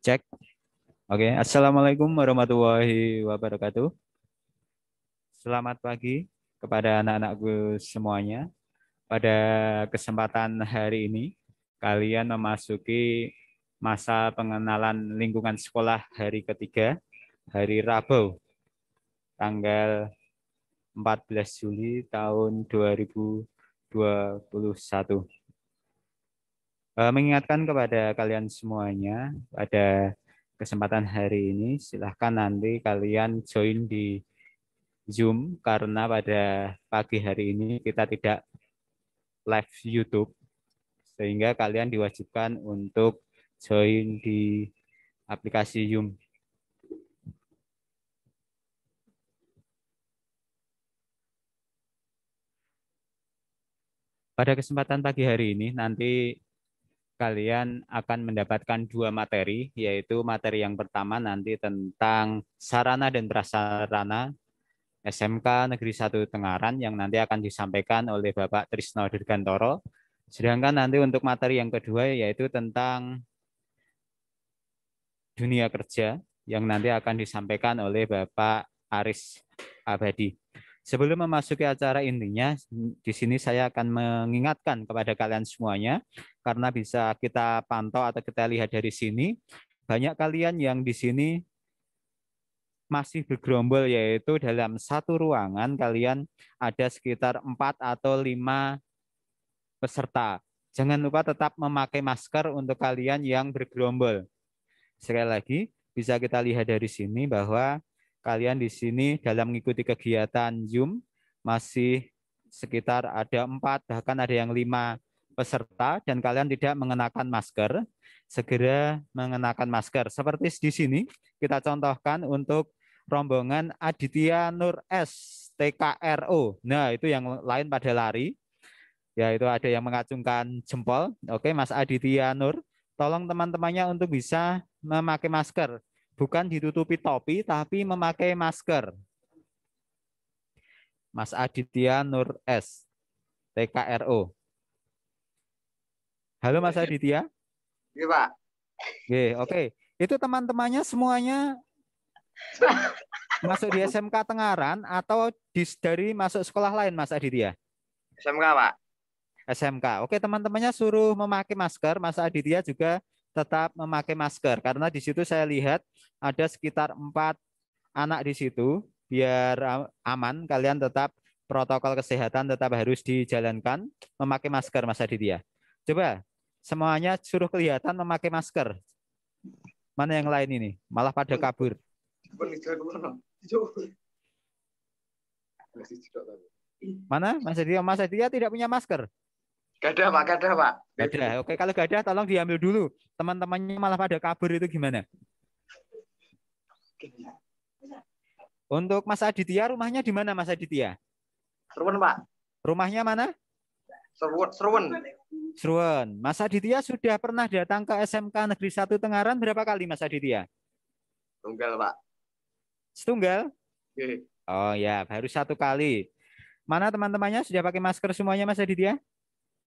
Cek. Oke, Assalamualaikum warahmatullahi wabarakatuh. Selamat pagi kepada anak-anakku semuanya. Pada kesempatan hari ini, kalian memasuki masa pengenalan lingkungan sekolah hari ketiga, hari Rabu, tanggal 14 Juli tahun 2021. Mengingatkan kepada kalian semuanya, pada kesempatan hari ini, silahkan nanti kalian join di Zoom karena pada pagi hari ini kita tidak live YouTube, sehingga kalian diwajibkan untuk join di aplikasi Zoom. Pada kesempatan pagi hari ini, nanti kalian akan mendapatkan dua materi, yaitu materi yang pertama nanti tentang sarana dan prasarana SMK Negeri 1 Tengaran yang nanti akan disampaikan oleh Bapak Trisno Dirgantoro. Sedangkan nanti untuk materi yang kedua yaitu tentang dunia kerja yang nanti akan disampaikan oleh Bapak Aris Abadi. Sebelum memasuki acara intinya, di sini saya akan mengingatkan kepada kalian semuanya, karena bisa kita pantau atau kita lihat dari sini, banyak kalian yang di sini masih bergerombol, yaitu dalam satu ruangan kalian ada sekitar 4 atau 5 peserta. Jangan lupa tetap memakai masker untuk kalian yang bergerombol. Sekali lagi, bisa kita lihat dari sini bahwa kalian di sini dalam mengikuti kegiatan Zoom masih sekitar ada 4, bahkan ada yang 5 peserta, dan kalian tidak mengenakan masker, segera mengenakan masker. Seperti di sini, kita contohkan untuk rombongan Aditya Nur S, TKRO. Nah, itu yang lain pada lari. Ya, itu ada yang mengacungkan jempol. Oke, Mas Aditya Nur, tolong teman-temannya untuk bisa memakai masker. Bukan ditutupi topi, tapi memakai masker. Mas Aditya Nur S, TKRO. Halo Mas Aditya. Iya, Pak. Oke. Itu teman-temannya semuanya masuk di SMK Tengaran atau dari masuk sekolah lain, Mas Aditya? SMK, Pak. SMK. Oke, teman-temannya suruh memakai masker. Mas Aditya juga tetap memakai masker karena di situ saya lihat ada sekitar 4 anak di situ. Biar aman, kalian tetap protokol kesehatan tetap harus dijalankan, memakai masker, Mas Aditya. Coba semuanya suruh kelihatan memakai masker. Mana yang lain ini? Malah pada kabur. Mana Mas Aditya? Mas Aditya tidak punya masker? Gak ada, Pak. Gak ada, Pak. Gak ada. Oke, kalau gak ada tolong diambil dulu. Teman-temannya malah pada kabur, itu gimana? Untuk Mas Aditya, rumahnya di mana Mas Aditya? Seruen, Pak. Rumahnya mana? Seruen. Seruen. Mas Aditya sudah pernah datang ke SMK Negeri 1 Tengaran berapa kali Mas Aditya? Tunggal, Pak. Setunggal? Oke. Oh ya, baru 1 kali. Mana teman-temannya sudah pakai masker semuanya Mas Aditya?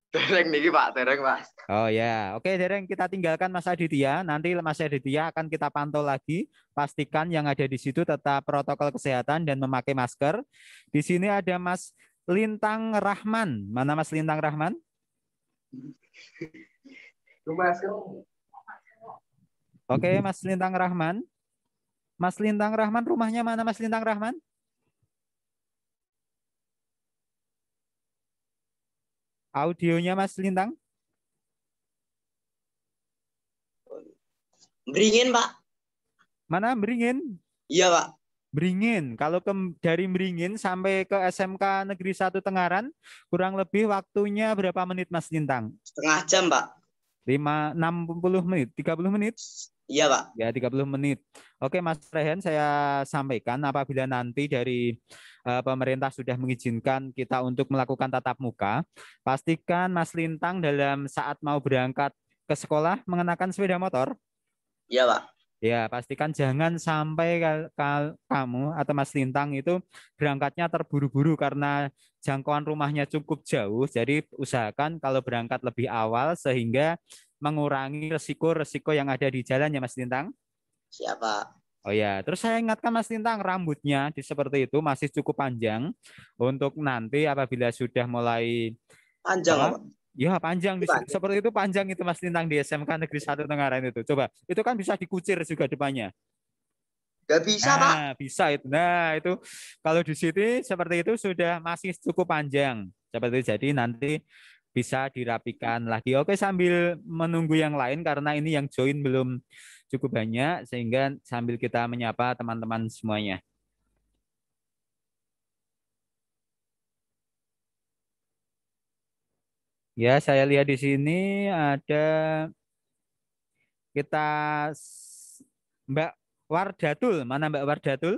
Dereng nih, Pak. Dereng, Pak. Oh ya, oke Dereng, kita tinggalkan Mas Aditya. Nanti Mas Aditya akan kita pantau lagi. Pastikan yang ada di situ tetap protokol kesehatan dan memakai masker. Di sini ada Mas Lintang Rahman. Mana Mas Lintang Rahman? Oke, Mas Lintang Rahman. Mas Lintang Rahman, rumahnya mana Mas Lintang Rahman? Audionya Mas Lintang? Beringin, Pak. Mana Beringin? Iya, Pak. Beringin. Kalau dari Beringin sampai ke SMK Negeri 1 Tengaran, kurang lebih waktunya berapa menit Mas Lintang? Setengah jam, Pak. 60 menit, 30 menit? Iya, Pak. Ya, 30 menit. Oke, Mas Rehan, saya sampaikan apabila nanti dari pemerintah sudah mengizinkan kita untuk melakukan tatap muka, pastikan Mas Lintang dalam saat mau berangkat ke sekolah mengenakan sepeda motor. Iya, Pak. Ya, pastikan jangan sampai kamu atau Mas Lintang itu berangkatnya terburu-buru karena jangkauan rumahnya cukup jauh. Jadi usahakan kalau berangkat lebih awal sehingga mengurangi resiko-resiko yang ada di jalan ya Mas Lintang. Siapa? Oh ya, terus saya ingatkan Mas Lintang, rambutnya seperti itu masih cukup panjang untuk nanti apabila sudah mulai Panjang, apa? Pak. Ya panjang di situ. Seperti itu panjang itu Mas Lintang di SMK Negeri 1 Tengaran itu. Coba, itu kan bisa dikucir juga depannya. Gak bisa, Pak. Nah, bisa itu. Nah, itu kalau di sini seperti itu sudah masih cukup panjang. Seperti itu. Jadi nanti bisa dirapikan lagi. Oke, sambil menunggu yang lain karena ini yang join belum cukup banyak sehingga sambil kita menyapa teman-teman semuanya. Ya, saya lihat di sini ada kita Mbak Wardatul. Mana Mbak Wardatul?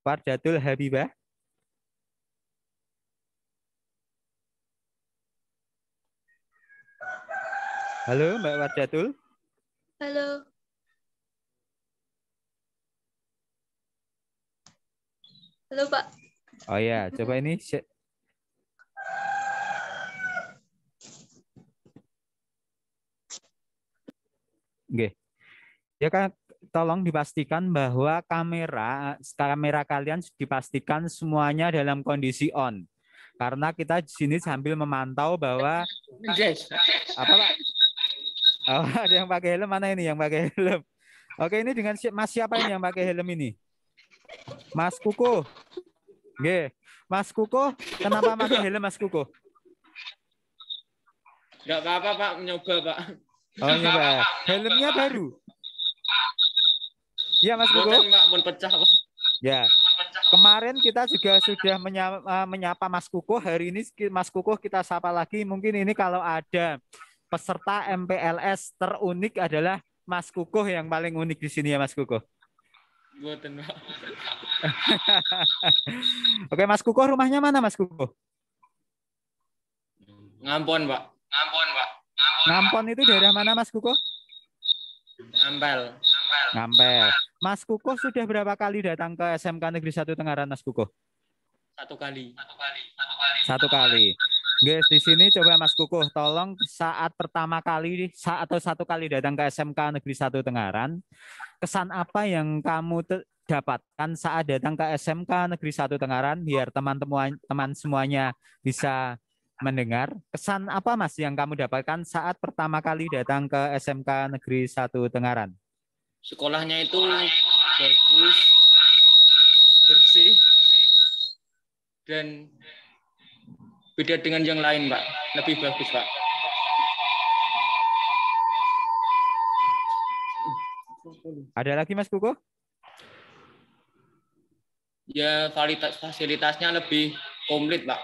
Wardatul Habibah. Halo Mbak Wardatul. Halo. Halo, Pak. Oh ya, coba ini. Oke. Ya kan, tolong dipastikan bahwa kamera kalian dipastikan semuanya dalam kondisi on. Karena kita di sini sambil memantau bahwa apa Pak? Oh, ada yang pakai helm, mana ini yang pakai helm? Oke, ini dengan Mas siapa ini yang pakai helm ini? Mas Kuko. Oke. Mas Kuko, kenapa pakai helm Mas Kuko? Enggak apa-apa, Pak, mencoba, Pak. Oh, nyoba. Helmnya baru. Iya, Mas Kuko. Pak, pun pecah, Pak. Ya. Kemarin kita juga sudah menyapa Mas Kukuh. Hari ini Mas Kukuh kita sapa lagi. Mungkin ini kalau ada peserta MPLS terunik adalah Mas Kukuh yang paling unik di sini ya Mas Kukuh. Buatan, Pak. Oke, Mas Kukuh rumahnya mana Mas Kukuh? Ngampon, Pak. Ngampon itu daerah mana Mas Kukuh? Ampel. Ngampel. Mas Kukuh sudah berapa kali datang ke SMK Negeri 1 Tengaran Mas Kukuh? 1 kali. Satu kali. Guys, di sini coba Mas Kukuh tolong saat pertama kali atau satu kali datang ke SMK Negeri 1 Tengaran, kesan apa yang kamu dapatkan saat datang ke SMK Negeri 1 Tengaran biar teman-teman semuanya bisa mendengar. Kesan apa Mas yang kamu dapatkan saat pertama kali datang ke SMK Negeri 1 Tengaran? Sekolahnya itu bagus, bersih, dan beda dengan yang lain, Pak. Lebih bagus, Pak. Ada lagi Mas Kukuh? Ya, fasilitasnya lebih komplit, Pak.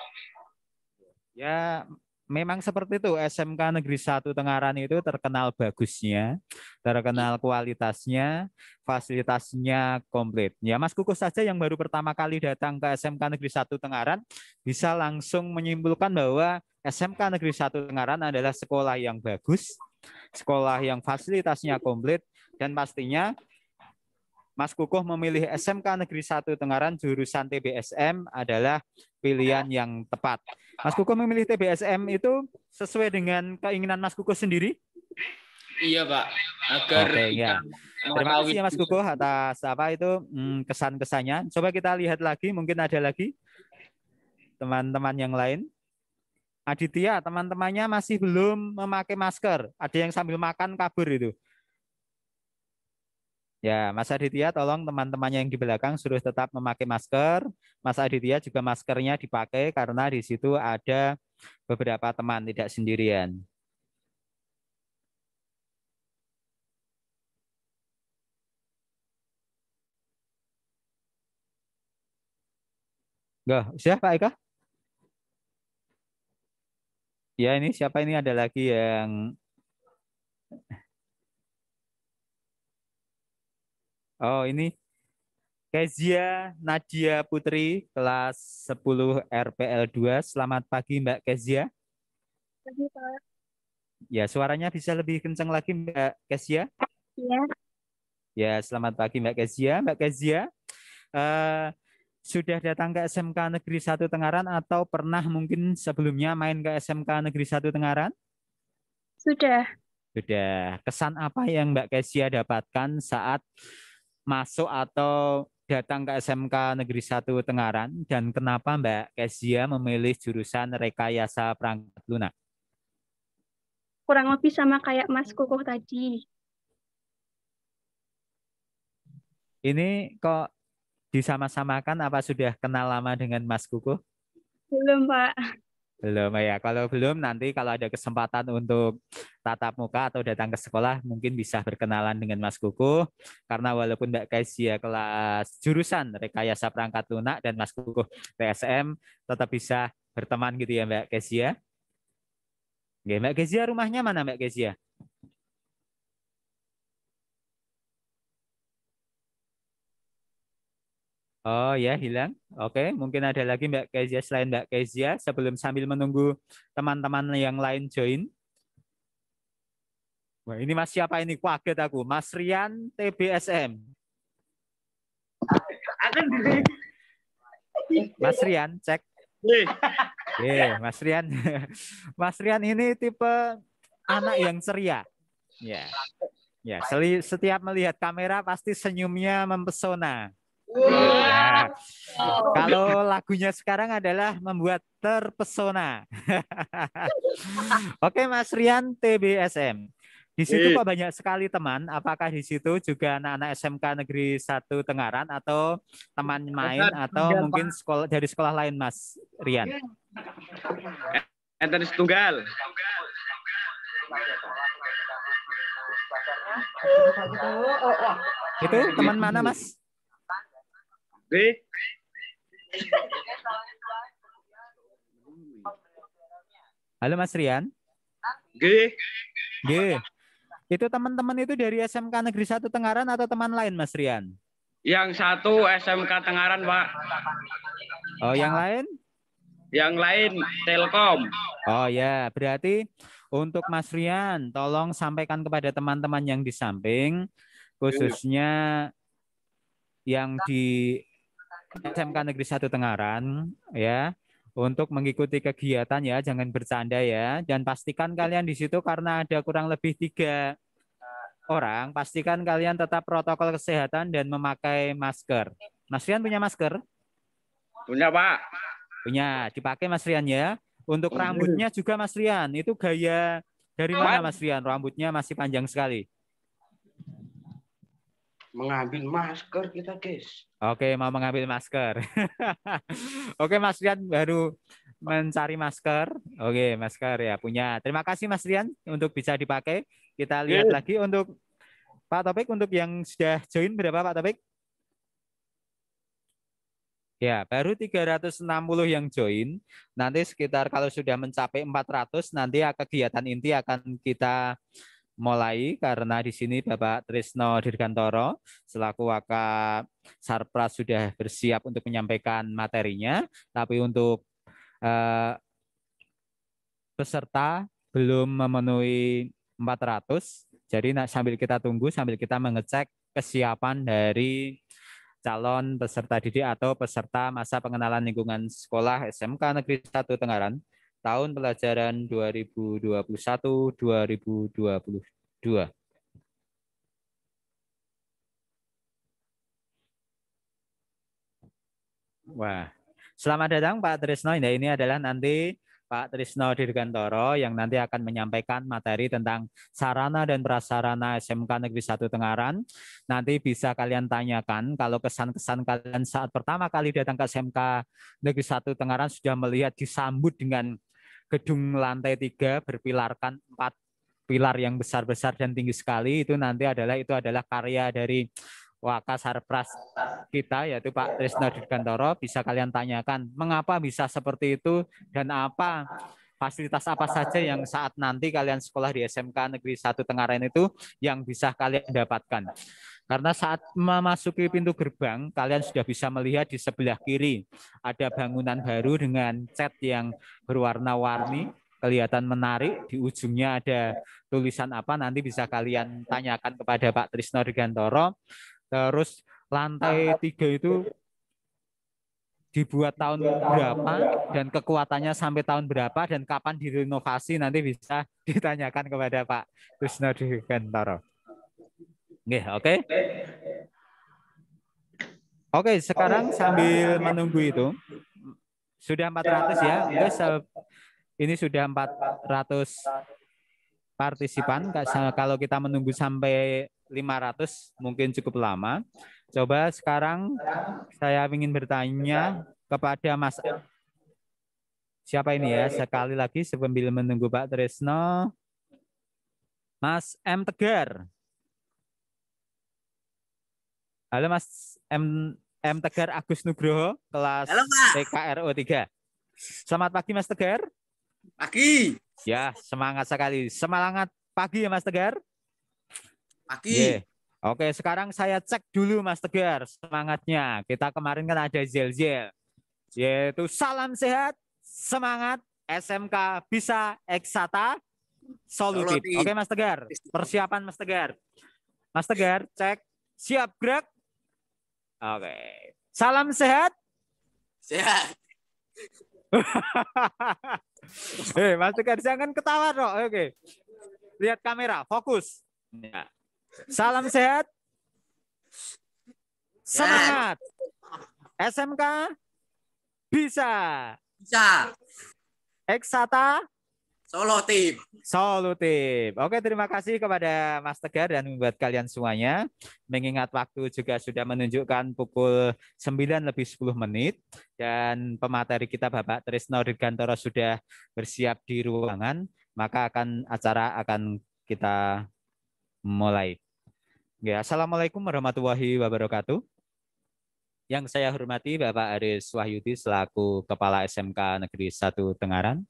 Ya, memang seperti itu. SMK Negeri 1 Tengaran itu terkenal bagusnya, terkenal kualitasnya, fasilitasnya komplit. Ya, Mas Kukuh saja yang baru pertama kali datang ke SMK Negeri 1 Tengaran bisa langsung menyimpulkan bahwa SMK Negeri 1 Tengaran adalah sekolah yang bagus, sekolah yang fasilitasnya komplit, dan pastinya Mas Kukuh memilih SMK Negeri 1 Tengaran jurusan TBSM adalah pilihan yang tepat. Mas Kukuh memilih TBSM itu sesuai dengan keinginan Mas Kukuh sendiri? Iya, Pak. Agar Oke, ya. Terima kasih ya Mas Kukuh atas apa itu kesan-kesannya. Coba kita lihat lagi, mungkin ada lagi teman-teman yang lain. Aditya, teman-temannya masih belum memakai masker. Ada yang sambil makan kabur itu. Ya, Mas Aditya, tolong teman-temannya yang di belakang suruh tetap memakai masker. Mas Aditya juga maskernya dipakai karena di situ ada beberapa teman, tidak sendirian. Enggak, sudah Pak Eka? Ya, ini siapa ini ada lagi yang... Oh, ini Kezia Nadia Putri, kelas 10 RPL 2. Selamat pagi Mbak Kezia. Pagi, Pak. Ya, suaranya bisa lebih kencang lagi Mbak Kezia. Iya. Ya, selamat pagi Mbak Kezia. Mbak Kezia, sudah datang ke SMK Negeri 1 Tengaran atau pernah mungkin sebelumnya main ke SMK Negeri 1 Tengaran? Sudah. Sudah. Kesan apa yang Mbak Kezia dapatkan saat masuk atau datang ke SMK Negeri 1 Tengaran dan kenapa Mbak Kezia memilih jurusan Rekayasa Perangkat Lunak? Kurang lebih sama kayak Mas Kukuh tadi. Ini kok disama-samakan apa sudah kenal lama dengan Mas Kukuh? Belum, Pak. Belum ya. Kalau belum nanti kalau ada kesempatan untuk tatap muka atau datang ke sekolah mungkin bisa berkenalan dengan Mas Kukuh karena walaupun Mbak Kezia kelas jurusan Rekayasa Perangkat Lunak dan Mas Kukuh TSM tetap bisa berteman gitu ya Mbak Kezia. Oke, Mbak Kezia rumahnya mana Mbak Kezia? Oh ya hilang. Oke, mungkin ada lagi Mbak Kezia selain Mbak Kezia sebelum sambil menunggu teman-teman yang lain join. Wah, ini Mas siapa ini? Kaget aku. Mas Rian TBSM. Mas Rian, cek. Mas Rian. Mas Rian ini tipe anak yang ceria. Ya. Ya, setiap melihat kamera pasti senyumnya mempesona. Ya. Kalau lagunya sekarang adalah membuat terpesona. Oke, Mas Rian TBSM. Di situ kok banyak sekali teman. Apakah di situ juga anak-anak SMK Negeri 1 Tengaran atau teman main atau mungkin sekolah dari sekolah lain, Mas Rian? Enten tunggal. Itu teman mana, Mas? Halo Mas Rian. G. G. Itu teman-teman itu dari SMK Negeri 1 Tengaran atau teman lain Mas Rian? Yang satu SMK Tengaran, Pak. Oh, yang lain? Yang lain Telkom. Oh ya, berarti untuk Mas Rian, tolong sampaikan kepada teman-teman yang di samping, khususnya yang di SMK Negeri 1 Tengaran, ya, untuk mengikuti kegiatan ya, jangan bercanda ya, dan pastikan kalian di situ karena ada kurang lebih 3 orang, pastikan kalian tetap protokol kesehatan dan memakai masker. Mas Rian punya masker? Punya, Pak. Punya, dipakai Mas Rian ya. Untuk rambutnya juga Mas Rian, itu gaya dari mana Mas Rian? Rambutnya masih panjang sekali. Mengambil masker kita, guys. Oke, mau mengambil masker. Oke, Mas Rian baru mencari masker. Oke, masker ya punya. Terima kasih Mas Rian untuk bisa dipakai. Kita lihat lagi untuk Pak Topik, untuk yang sudah join berapa Pak Topik? Ya, baru 360 yang join. Nanti sekitar kalau sudah mencapai 400, nanti kegiatan inti akan kita mulai, karena di sini Bapak Trisno Dirgantoro selaku Waka Sarpras sudah bersiap untuk menyampaikan materinya, tapi untuk peserta belum memenuhi 400. Jadi sambil kita tunggu, sambil kita mengecek kesiapan dari calon peserta didik atau peserta masa pengenalan lingkungan sekolah SMK Negeri 1 Tengaran tahun pelajaran 2021-2022. Wah, selamat datang Pak Trisno. Ini adalah nanti Pak Trisno Dirgantoro yang nanti akan menyampaikan materi tentang sarana dan prasarana SMK Negeri 1 Tengaran. Nanti bisa kalian tanyakan kalau kesan-kesan kalian saat pertama kali datang ke SMK Negeri 1 Tengaran sudah melihat disambut dengan gedung lantai 3 berpilarkan 4 pilar yang besar-besar dan tinggi sekali. Itu adalah karya dari Waka Sarpras kita, yaitu Pak Trisno Dirgantoro. Bisa kalian tanyakan mengapa bisa seperti itu dan apa fasilitas apa saja yang saat nanti kalian sekolah di SMK Negeri 1 Tengaran itu yang bisa kalian dapatkan. Karena saat memasuki pintu gerbang, kalian sudah bisa melihat di sebelah kiri ada bangunan baru dengan cat yang berwarna-warni, kelihatan menarik. Di ujungnya ada tulisan apa, nanti bisa kalian tanyakan kepada Pak Trisno Dirgantoro. Terus lantai 3 itu dibuat tahun berapa dan kekuatannya sampai tahun berapa dan kapan direnovasi, nanti bisa ditanyakan kepada Pak Trisno Dirgantoro. Oke. Oke, sekarang sambil menunggu itu sudah 400 ya. Ini sudah 400 partisipan. Kalau kita menunggu sampai 500 mungkin cukup lama. Coba sekarang saya ingin bertanya kepada Mas, siapa ini ya? Sekali lagi sambil menunggu Pak Trisno. Mas M. Tegar. Halo Mas M. Tegar Agus Nugroho, kelas PKRO 3. Selamat pagi Mas Tegar. Pagi. Ya, semangat sekali. Semangat pagi ya Mas Tegar. Pagi. Oke, sekarang saya cek dulu Mas Tegar semangatnya. Kita kemarin kan ada zel-zel, yaitu salam sehat, semangat, SMK bisa Eksata Solutif. Oke Mas Tegar, persiapan Mas Tegar. Mas Tegar, cek, siap gerak. Oke, salam sehat. Sehat. Mas Tegar jangan ketawa dong. Oke, lihat kamera, fokus. Ya. Salam sehat, semangat, SMK bisa Eksata Solutif. Oke, terima kasih kepada Mas Tegar dan buat kalian semuanya. Mengingat waktu juga sudah menunjukkan pukul 9:10 dan pemateri kita Bapak Trisno Dirgantoro sudah bersiap di ruangan, maka acara akan kita mulai. Ya, assalamualaikum warahmatullahi wabarakatuh. Yang saya hormati Bapak Aris Wahyudi selaku Kepala SMK Negeri 1 Tengaran.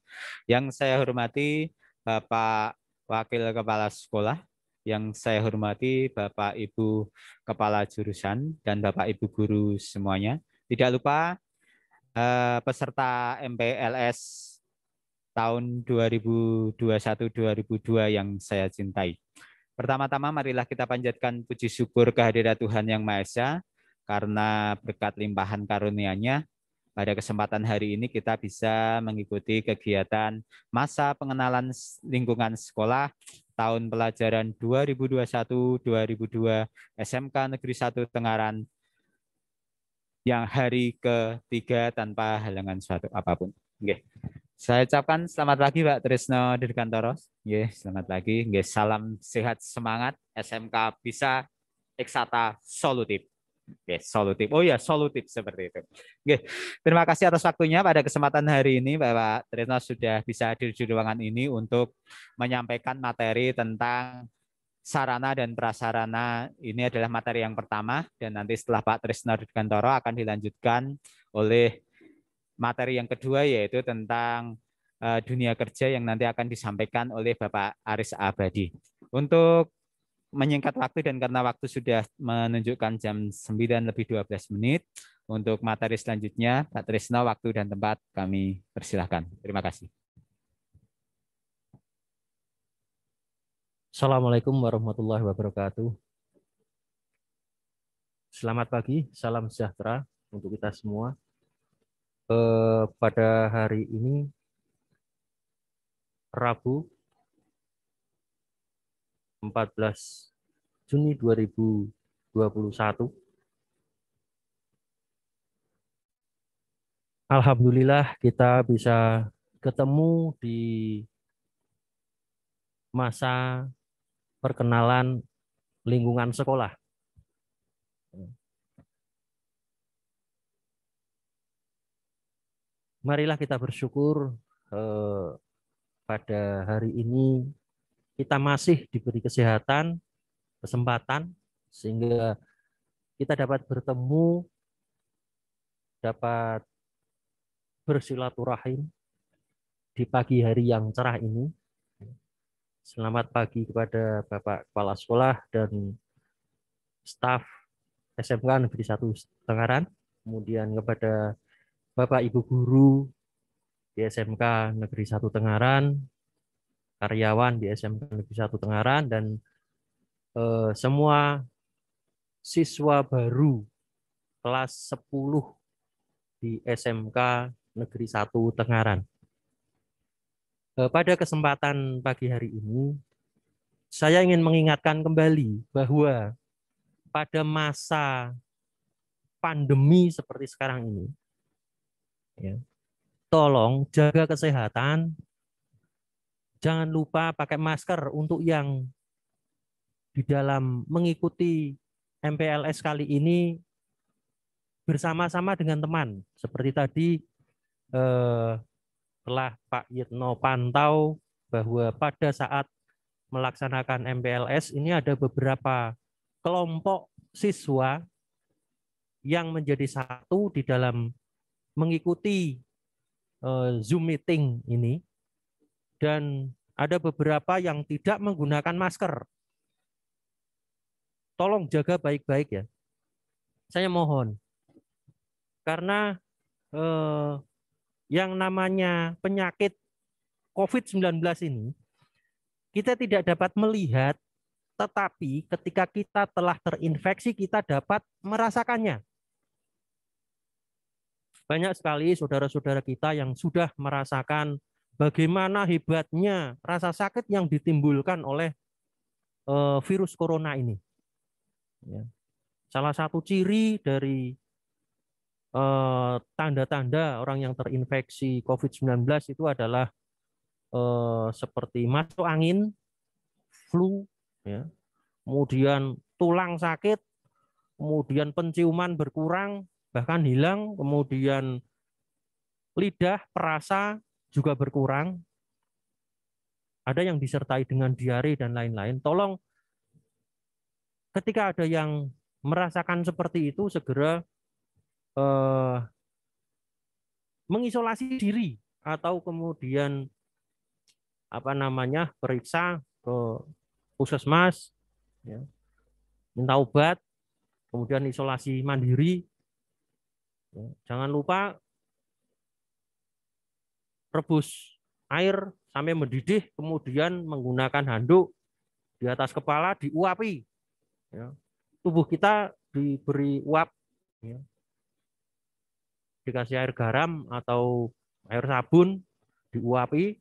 Yang saya hormati Bapak Wakil Kepala Sekolah. Yang saya hormati Bapak Ibu Kepala Jurusan dan Bapak Ibu Guru semuanya. Tidak lupa peserta MPLS tahun 2021-2002 yang saya cintai. Pertama-tama marilah kita panjatkan puji syukur kehadirat Tuhan Yang Maha Esa karena berkat limpahan karunia-Nya pada kesempatan hari ini kita bisa mengikuti kegiatan masa pengenalan lingkungan sekolah tahun pelajaran 2021-2002 SMK Negeri 1 Tengaran yang hari ketiga tanpa halangan suatu apapun. Oke. Saya ucapkan selamat pagi Pak Trisno Dirgantoro. Selamat pagi. Salam sehat semangat SMK bisa Eksata solutif. Solutif. Oh ya, solutif seperti itu. Terima kasih atas waktunya pada kesempatan hari ini Bapak Trisno sudah bisa hadir di ruangan ini untuk menyampaikan materi tentang sarana dan prasarana. Ini adalah materi yang pertama dan nanti setelah Pak Trisno Dirgantoro akan dilanjutkan oleh materi yang kedua yaitu tentang dunia kerja yang nanti akan disampaikan oleh Bapak Aris Abadi. Untuk menyingkat waktu dan karena waktu sudah menunjukkan jam 9:12 untuk materi selanjutnya, Pak Trisno, waktu dan tempat kami persilahkan. Terima kasih. Assalamualaikum warahmatullahi wabarakatuh. Selamat pagi, salam sejahtera untuk kita semua. Pada hari ini Rabu 14 Juni 2021. Alhamdulillah kita bisa ketemu di masa perkenalan lingkungan sekolah. Marilah kita bersyukur pada hari ini kita masih diberi kesehatan, kesempatan, sehingga kita dapat bertemu, dapat bersilaturahim di pagi hari yang cerah ini. Selamat pagi kepada Bapak Kepala Sekolah dan staf SMK Negeri 1 Tengaran, kemudian kepada Bapak Ibu Guru di SMK Negeri 1 Tengaran, karyawan di SMK Negeri 1 Tengaran, dan semua siswa baru kelas 10 di SMK Negeri 1 Tengaran. Pada kesempatan pagi hari ini, saya ingin mengingatkan kembali bahwa pada masa pandemi seperti sekarang ini, ya, tolong jaga kesehatan, jangan lupa pakai masker untuk yang di dalam mengikuti MPLS kali ini bersama-sama dengan teman. Seperti tadi telah Pak Yitno pantau bahwa pada saat melaksanakan MPLS ini ada beberapa kelompok siswa yang menjadi satu di dalam mengikuti Zoom meeting ini, dan ada beberapa yang tidak menggunakan masker. Tolong jaga baik-baik ya. Saya mohon. Karena yang namanya penyakit COVID-19 ini kita tidak dapat melihat, tetapi ketika kita telah terinfeksi kita dapat merasakannya. Banyak sekali saudara-saudara kita yang sudah merasakan bagaimana hebatnya rasa sakit yang ditimbulkan oleh virus corona ini. Ya. Salah satu ciri dari tanda-tanda orang yang terinfeksi COVID-19 itu adalah seperti masuk angin, flu, ya. Kemudian tulang sakit, kemudian penciuman berkurang, bahkan hilang, kemudian lidah, perasa juga berkurang. Ada yang disertai dengan diare dan lain-lain. Tolong ketika ada yang merasakan seperti itu segera mengisolasi diri atau kemudian periksa ke puskesmas, ya, minta obat, kemudian isolasi mandiri. Ya, jangan lupa rebus air sampai mendidih, kemudian menggunakan handuk di atas kepala diuapi. Ya. Tubuh kita diberi uap, ya. Dikasih air garam atau air sabun, diuapi,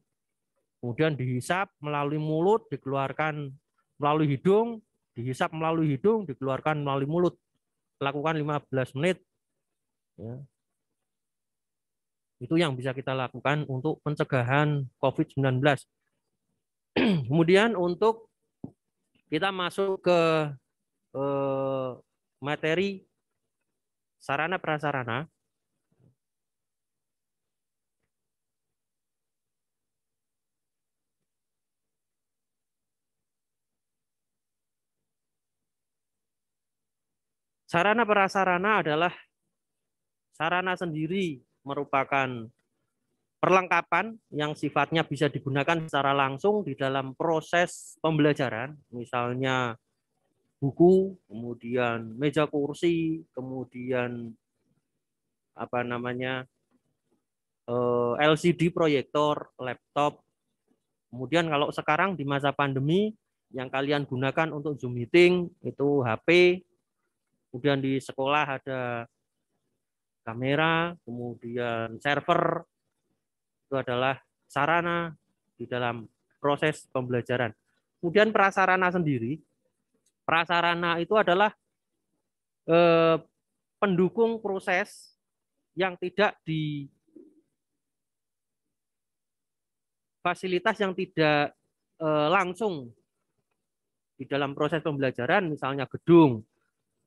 kemudian dihisap melalui mulut, dikeluarkan melalui hidung, dihisap melalui hidung, dikeluarkan melalui mulut. Lakukan 15 menit. Ya. Itu yang bisa kita lakukan untuk pencegahan COVID-19. Kemudian untuk kita masuk ke materi sarana prasarana. Sarana prasarana adalah sarana sendiri, merupakan perlengkapan yang sifatnya bisa digunakan secara langsung di dalam proses pembelajaran, misalnya buku, kemudian meja kursi, kemudian LCD proyektor, laptop. Kemudian kalau sekarang di masa pandemi yang kalian gunakan untuk Zoom meeting itu HP. Kemudian di sekolah ada kamera, kemudian server. Itu adalah sarana di dalam proses pembelajaran. Kemudian prasarana sendiri. Prasarana itu adalah pendukung proses yang tidak di fasilitas yang tidak langsung di dalam proses pembelajaran, misalnya gedung,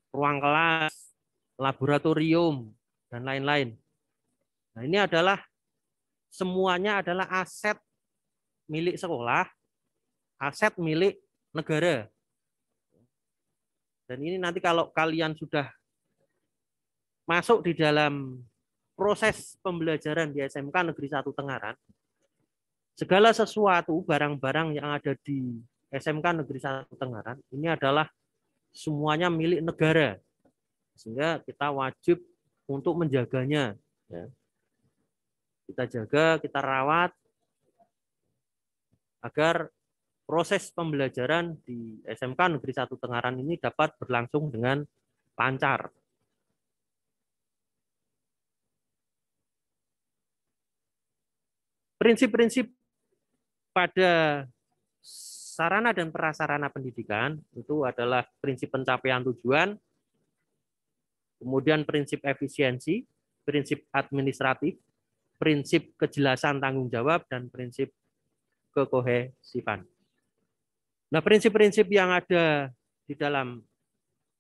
ruang kelas, laboratorium, dan lain-lain. Nah, ini adalah semuanya adalah aset milik sekolah, aset milik negara. Dan ini nanti kalau kalian sudah masuk di dalam proses pembelajaran di SMK Negeri 1 Tengaran, segala sesuatu, barang-barang yang ada di SMK Negeri 1 Tengaran, ini adalah semuanya milik negara, sehingga kita wajib untuk menjaganya. Ya. Kita jaga, kita rawat, agar proses pembelajaran di SMK Negeri 1 Tengaran ini dapat berlangsung dengan lancar. Prinsip-prinsip pada sarana dan prasarana pendidikan itu adalah prinsip pencapaian tujuan, kemudian prinsip efisiensi, prinsip administratif, prinsip kejelasan tanggung jawab, dan prinsip kekohesifan. Nah, prinsip-prinsip yang ada di dalam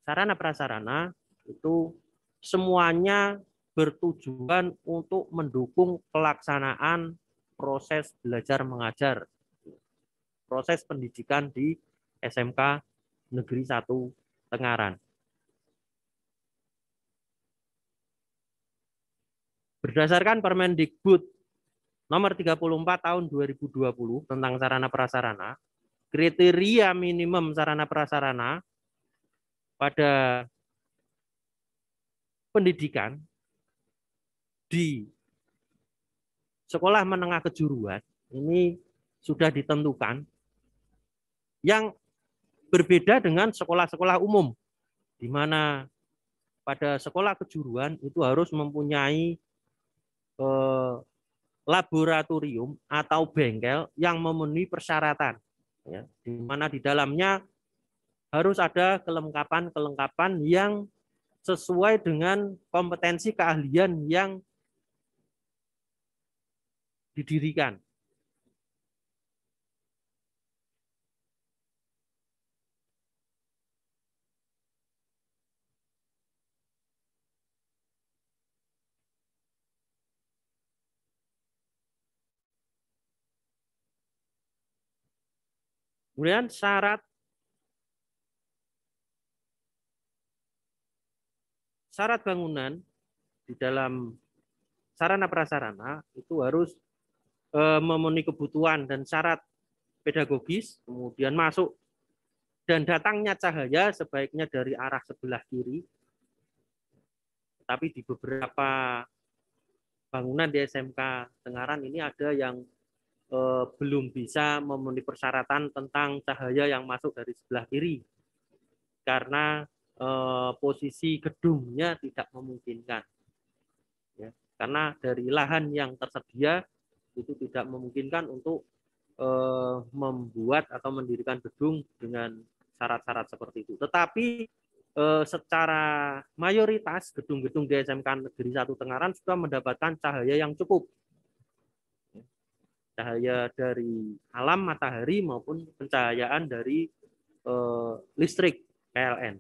sarana prasarana itu semuanya bertujuan untuk mendukung pelaksanaan proses belajar mengajar, proses pendidikan di SMK Negeri 1 Tengaran. Berdasarkan Permendikbud nomor 34 tahun 2020 tentang sarana prasarana, kriteria minimum sarana prasarana pada pendidikan di sekolah menengah kejuruan ini sudah ditentukan, yang berbeda dengan sekolah-sekolah umum, di mana pada sekolah kejuruan itu harus mempunyai laboratorium atau bengkel yang memenuhi persyaratan, ya, di mana di dalamnya harus ada kelengkapan-kelengkapan yang sesuai dengan kompetensi keahlian yang didirikan. Kemudian syarat bangunan di dalam sarana prasarana itu harus memenuhi kebutuhan dan syarat pedagogis, kemudian masuk dan datangnya cahaya sebaiknya dari arah sebelah kiri. Tapi di beberapa bangunan di SMK Tengaran ini ada yang belum bisa memenuhi persyaratan tentang cahaya yang masuk dari sebelah kiri karena posisi gedungnya tidak memungkinkan. Ya, karena dari lahan yang tersedia itu tidak memungkinkan untuk membuat atau mendirikan gedung dengan syarat-syarat seperti itu. Tetapi secara mayoritas gedung-gedung di SMK Negeri 1 Tengaran sudah mendapatkan cahaya yang cukup. Cahaya dari alam matahari maupun pencahayaan dari listrik PLN.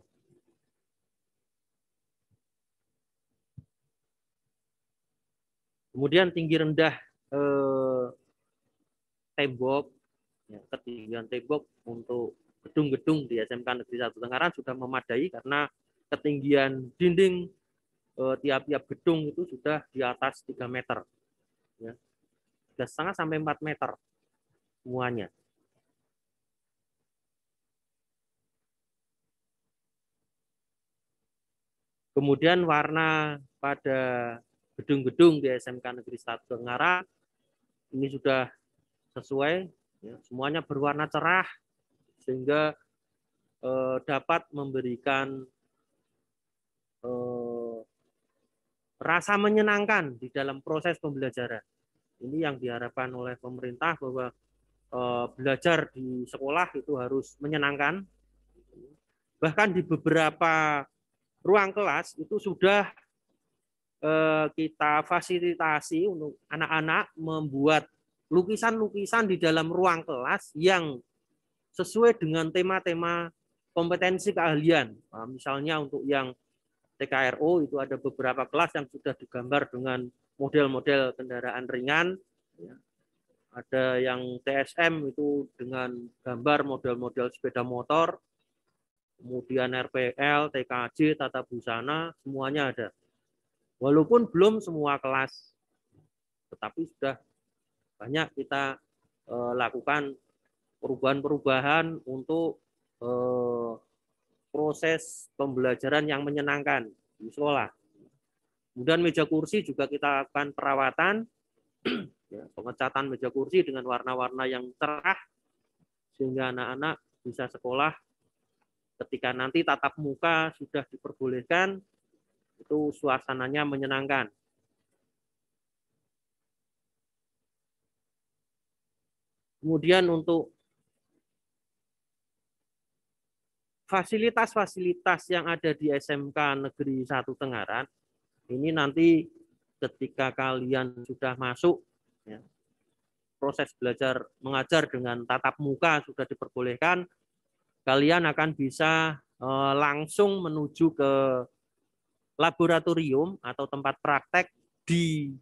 Kemudian tinggi rendah tembok, ya, ketinggian tembok untuk gedung-gedung di SMK Negeri 1 Tengaran sudah memadai karena ketinggian dinding tiap-tiap gedung itu sudah di atas 3 meter. Ya. 3,5 sampai 4 meter semuanya. Kemudian warna pada gedung-gedung di SMK Negeri 1 Tengaran ini sudah sesuai, ya, semuanya berwarna cerah sehingga dapat memberikan rasa menyenangkan di dalam proses pembelajaran. Ini yang diharapkan oleh pemerintah bahwa belajar di sekolah itu harus menyenangkan. Bahkan di beberapa ruang kelas itu sudah kita fasilitasi untuk anak-anak membuat lukisan-lukisan di dalam ruang kelas yang sesuai dengan tema-tema kompetensi keahlian. Nah, misalnya untuk yang TKRO itu ada beberapa kelas yang sudah digambar dengan model-model kendaraan ringan. Ada yang TSM itu dengan gambar model-model sepeda motor. Kemudian RPL, TKJ, tata busana, semuanya ada. Walaupun belum semua kelas, tetapi sudah banyak kita lakukan perubahan-perubahan untuk proses pembelajaran yang menyenangkan di sekolah. Kemudian meja kursi juga kita lakukan perawatan, ya, pengecatan meja kursi dengan warna-warna yang cerah, sehingga anak-anak bisa sekolah ketika nanti tatap muka sudah diperbolehkan, itu suasananya menyenangkan. Kemudian untuk fasilitas-fasilitas yang ada di SMK Negeri 1 Tengaran, ini nanti ketika kalian sudah masuk, ya, proses belajar mengajar dengan tatap muka sudah diperbolehkan, kalian akan bisa langsung menuju ke laboratorium atau tempat praktek di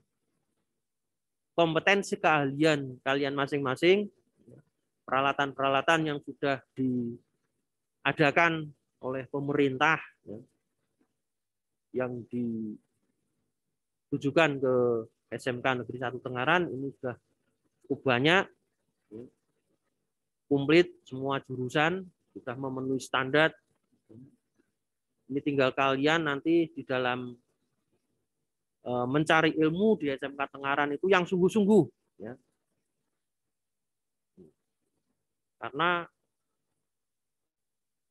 kompetensi keahlian kalian masing-masing, peralatan-peralatan yang sudah diadakan oleh pemerintah, ya, yang ditujukan ke SMK Negeri 1 Tengaran ini sudah cukup banyak, ya, komplit semua jurusan, sudah memenuhi standar. Ini tinggal kalian nanti di dalam mencari ilmu di SMK Tengaran itu yang sungguh-sungguh, ya. Karena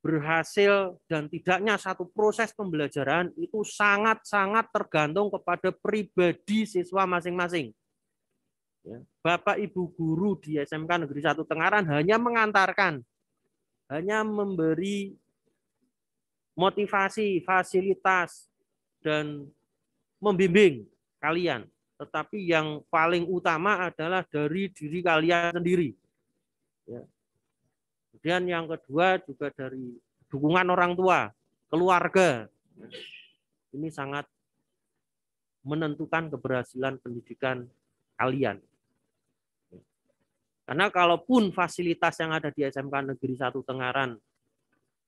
berhasil dan tidaknya satu proses pembelajaran itu sangat-sangat tergantung kepada pribadi siswa masing-masing. Ya. Bapak Ibu guru di SMK Negeri 1 Tengaran hanya mengantarkan, hanya memberi motivasi, fasilitas, dan membimbing kalian. Tetapi yang paling utama adalah dari diri kalian sendiri. Ya. Kemudian yang kedua juga dari dukungan orang tua, keluarga. Ini sangat menentukan keberhasilan pendidikan kalian. Karena kalaupun fasilitas yang ada di SMK Negeri 1 Tengaran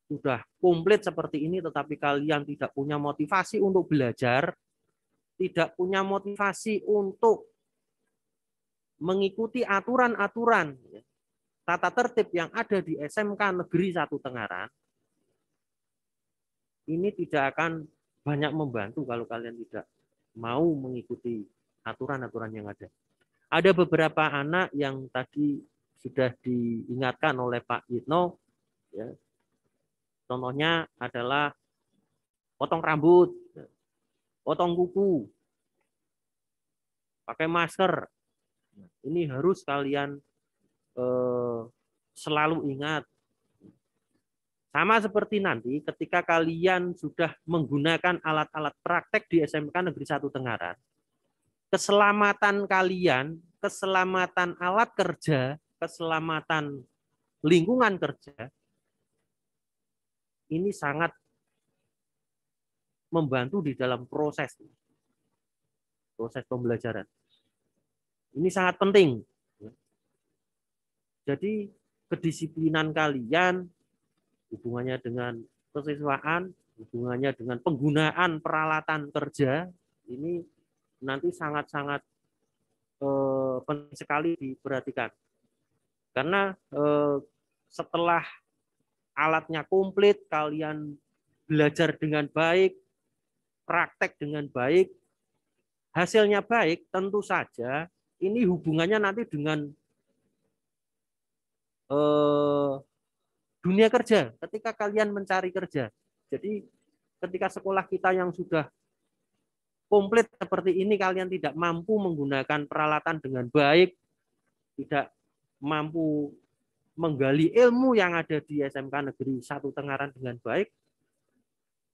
sudah komplit seperti ini, tetapi kalian tidak punya motivasi untuk belajar, tidak punya motivasi untuk mengikuti aturan-aturan tata tertib yang ada di SMK Negeri 1 Tengaran, ini tidak akan banyak membantu kalau kalian tidak mau mengikuti aturan-aturan yang ada. Ada beberapa anak yang tadi sudah diingatkan oleh Pak Yitno, ya. Contohnya adalah potong rambut, potong kuku, pakai masker. Ini harus kalian selalu ingat. Sama seperti nanti ketika kalian sudah menggunakan alat-alat praktek di SMK Negeri 1 Tengaran, keselamatan kalian, keselamatan alat kerja, keselamatan lingkungan kerja, ini sangat membantu di dalam proses pembelajaran. Ini sangat penting. Jadi kedisiplinan kalian, hubungannya dengan kesiswaan, hubungannya dengan penggunaan peralatan kerja, ini nanti sangat-sangat penting sekali diperhatikan. Karena setelah alatnya komplit, kalian belajar dengan baik, praktek dengan baik, hasilnya baik, tentu saja ini hubungannya nanti dengan dunia kerja, ketika kalian mencari kerja. Jadi ketika sekolah kita yang sudah komplit seperti ini, kalian tidak mampu menggunakan peralatan dengan baik, tidak mampu menggali ilmu yang ada di SMK Negeri 1 Tengaran dengan baik,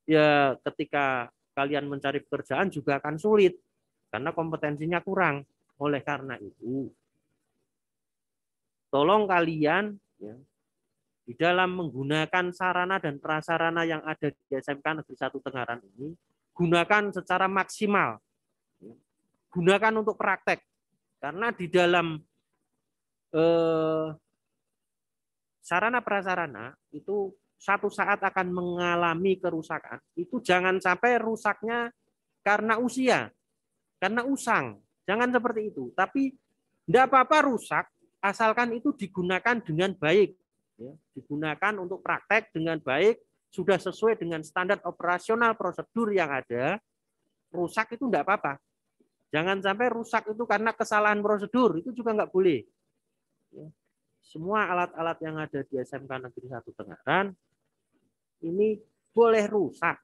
ya ketika kalian mencari pekerjaan juga akan sulit, karena kompetensinya kurang. Oleh karena itu, tolong kalian ya, di dalam menggunakan sarana dan prasarana yang ada di SMK Negeri 1 Tengaran ini, gunakan secara maksimal. Gunakan untuk praktek. Karena di dalam sarana prasarana itu satu saat akan mengalami kerusakan. Itu jangan sampai rusaknya karena usia, karena usang. Jangan seperti itu. Tapi tidak apa-apa rusak, asalkan itu digunakan dengan baik. Ya, digunakan untuk praktek dengan baik, sudah sesuai dengan standar operasional prosedur yang ada, rusak itu tidak apa-apa. Jangan sampai rusak itu karena kesalahan prosedur, itu juga nggak boleh. Ya. Semua alat-alat yang ada di SMK Negeri 1 Tengaran ini boleh rusak,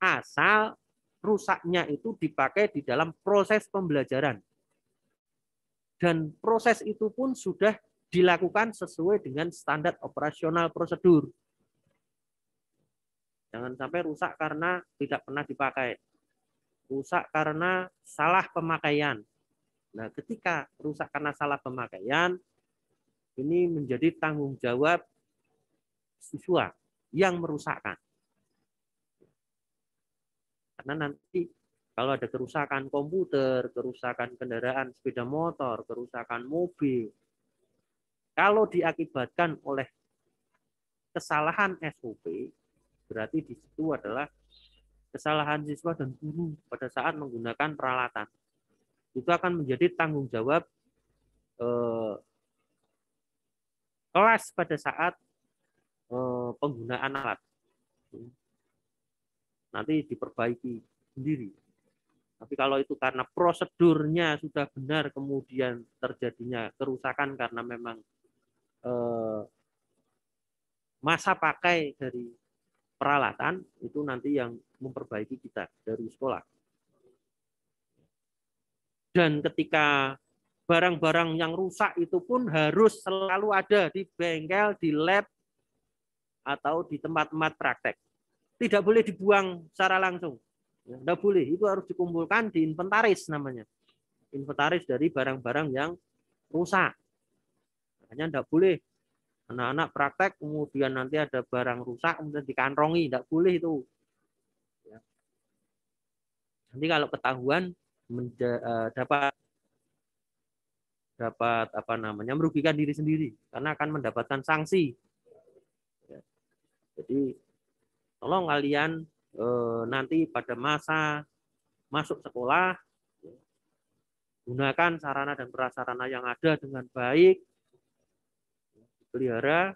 asal rusaknya itu dipakai di dalam proses pembelajaran. Dan proses itu pun sudah dilakukan sesuai dengan standar operasional prosedur. Jangan sampai rusak karena tidak pernah dipakai. Rusak karena salah pemakaian. Nah, ketika rusak karena salah pemakaian, ini menjadi tanggung jawab siswa yang merusakkan. Karena nanti kalau ada kerusakan komputer, kerusakan kendaraan sepeda motor, kerusakan mobil, kalau diakibatkan oleh kesalahan SOP, berarti di situ adalah kesalahan siswa dan guru pada saat menggunakan peralatan. Itu akan menjadi tanggung jawab kelas pada saat penggunaan alat. Nanti diperbaiki sendiri. Tapi kalau itu karena prosedurnya sudah benar, kemudian terjadinya kerusakan karena memang masa pakai dari peralatan, itu nanti yang memperbaiki kita dari sekolah. Dan ketika barang-barang yang rusak itu pun harus selalu ada di bengkel, di lab, atau di tempat-tempat praktek. Tidak boleh dibuang secara langsung. Tidak boleh, itu harus dikumpulkan di inventaris namanya. Inventaris dari barang-barang yang rusak. Makanya tidak boleh anak-anak praktek kemudian nanti ada barang rusak kemudian dikantongi, tidak boleh itu. Nanti kalau ketahuan dapat merugikan diri sendiri karena akan mendapatkan sanksi. Jadi tolong kalian nanti pada masa masuk sekolah, gunakan sarana dan prasarana yang ada dengan baik, pelihara,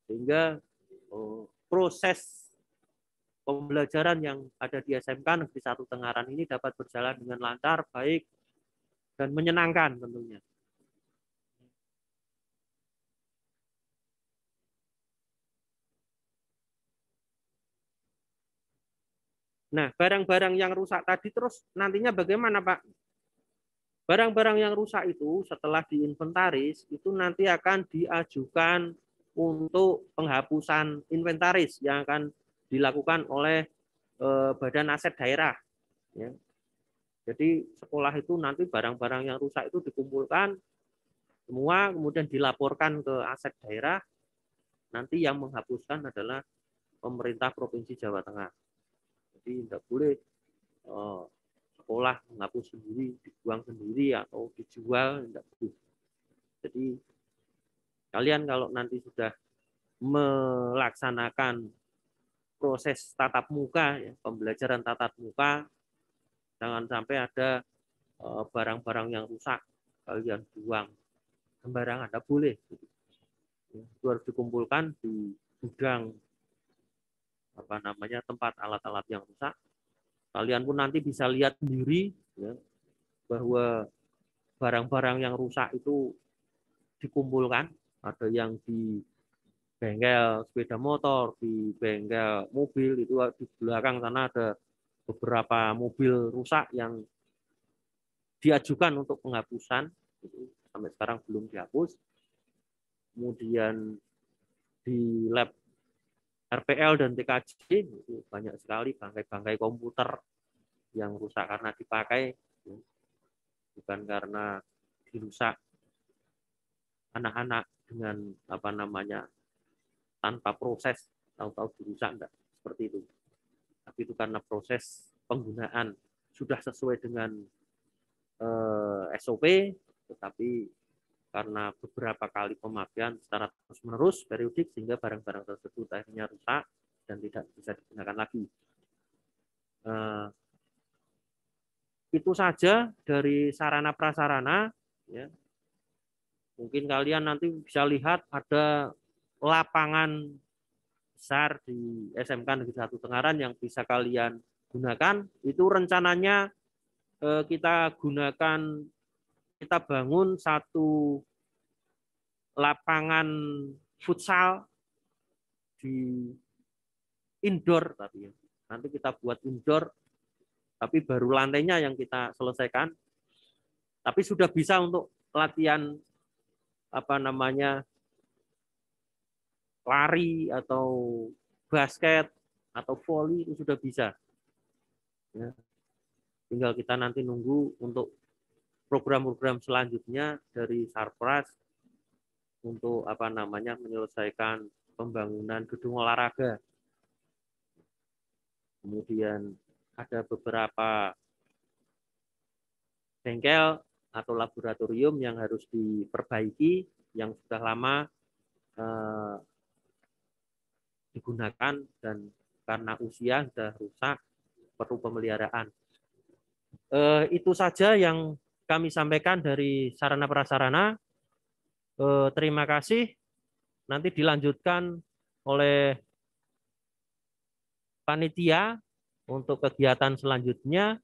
sehingga proses pembelajaran yang ada di SMK Negeri 1 Tengaran ini dapat berjalan dengan lancar, baik, dan menyenangkan tentunya. Nah, barang-barang yang rusak tadi terus nantinya bagaimana, Pak? Barang-barang yang rusak itu setelah diinventaris, itu nanti akan diajukan untuk penghapusan inventaris yang akan dilakukan oleh Badan Aset Daerah. Ya. Jadi sekolah itu nanti barang-barang yang rusak itu dikumpulkan semua, kemudian dilaporkan ke aset daerah. Nanti yang menghapuskan adalah pemerintah Provinsi Jawa Tengah. Jadi tidak boleh sekolah menghapus sendiri, dibuang sendiri atau dijual, tidak boleh. Jadi kalian kalau nanti sudah melaksanakan proses tatap muka, ya, pembelajaran tatap muka, jangan sampai ada barang-barang yang rusak kalian buang sembarangan, tidak boleh. Itu harus dikumpulkan di gudang tempat alat-alat yang rusak. Kalian pun nanti bisa lihat sendiri, ya, bahwa barang-barang yang rusak itu dikumpulkan. Ada yang di bengkel sepeda motor, di bengkel mobil, itu di belakang sana ada beberapa mobil rusak yang diajukan untuk penghapusan. Itu sampai sekarang belum dihapus. Kemudian di lab RPL dan TKJ itu banyak sekali bangkai-bangkai komputer yang rusak karena dipakai, bukan karena dirusak anak-anak dengan tanpa proses, tahu-tahu dirusak, enggak seperti itu. Tapi itu karena proses penggunaan sudah sesuai dengan SOP, tetapi karena beberapa kali pemakaian secara terus-menerus periodik sehingga barang-barang tersebut akhirnya rusak dan tidak bisa digunakan lagi. Itu saja dari sarana prasarana. Ya. Mungkin kalian nanti bisa lihat ada lapangan besar di SMK Negeri 1 Tengaran yang bisa kalian gunakan. Itu rencananya kita bangun satu lapangan futsal di indoor, tapi ya. Nanti kita buat indoor, tapi baru lantainya yang kita selesaikan. Tapi sudah bisa untuk latihan lari atau basket atau voli, itu sudah bisa. Ya. Tinggal kita nanti nunggu untuk program-program selanjutnya dari Sarpras untuk menyelesaikan pembangunan gedung olahraga. Kemudian ada beberapa bengkel atau laboratorium yang harus diperbaiki yang sudah lama digunakan dan karena usia sudah rusak perlu pemeliharaan. Itu saja yang kami sampaikan dari sarana prasarana. Terima kasih. Nanti dilanjutkan oleh panitia untuk kegiatan selanjutnya.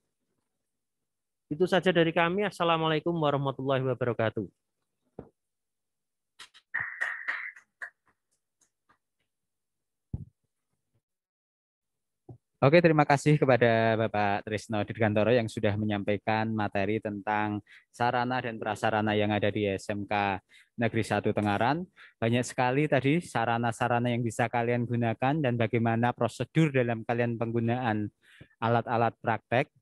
Itu saja dari kami. Assalamualaikum warahmatullahi wabarakatuh. Oke, terima kasih kepada Bapak Trisno Dirgantoro yang sudah menyampaikan materi tentang sarana dan prasarana yang ada di SMK Negeri 1 Tengaran. Banyak sekali tadi sarana-sarana yang bisa kalian gunakan dan bagaimana prosedur dalam kalian penggunaan alat-alat praktek.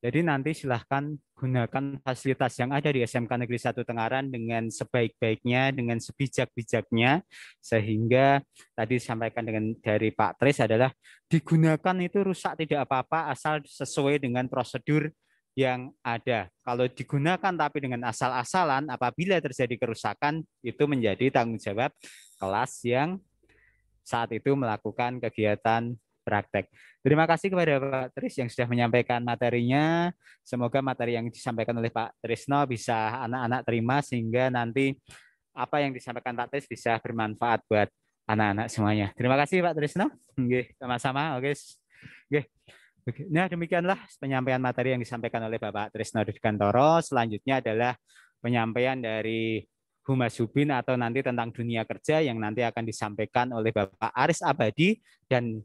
Jadi nanti silahkan gunakan fasilitas yang ada di SMK Negeri 1 Tengaran dengan sebaik-baiknya, dengan sebijak-bijaknya, sehingga tadi disampaikan dari Pak Tris adalah digunakan itu rusak tidak apa-apa asal sesuai dengan prosedur yang ada. Kalau digunakan tapi dengan asal-asalan, apabila terjadi kerusakan, itu menjadi tanggung jawab kelas yang saat itu melakukan kegiatan praktek. Terima kasih kepada Pak Tris yang sudah menyampaikan materinya. Semoga materi yang disampaikan oleh Pak Trisno bisa anak-anak terima sehingga nanti apa yang disampaikan Pak Tris bisa bermanfaat buat anak-anak semuanya. Terima kasih Pak Trisno. Oke, sama-sama. Oke. Oke. Nah, demikianlah penyampaian materi yang disampaikan oleh Bapak Trisno Dikantoro. Selanjutnya adalah penyampaian dari Humas Hubin atau nanti tentang dunia kerja yang nanti akan disampaikan oleh Bapak Aris Abadi dan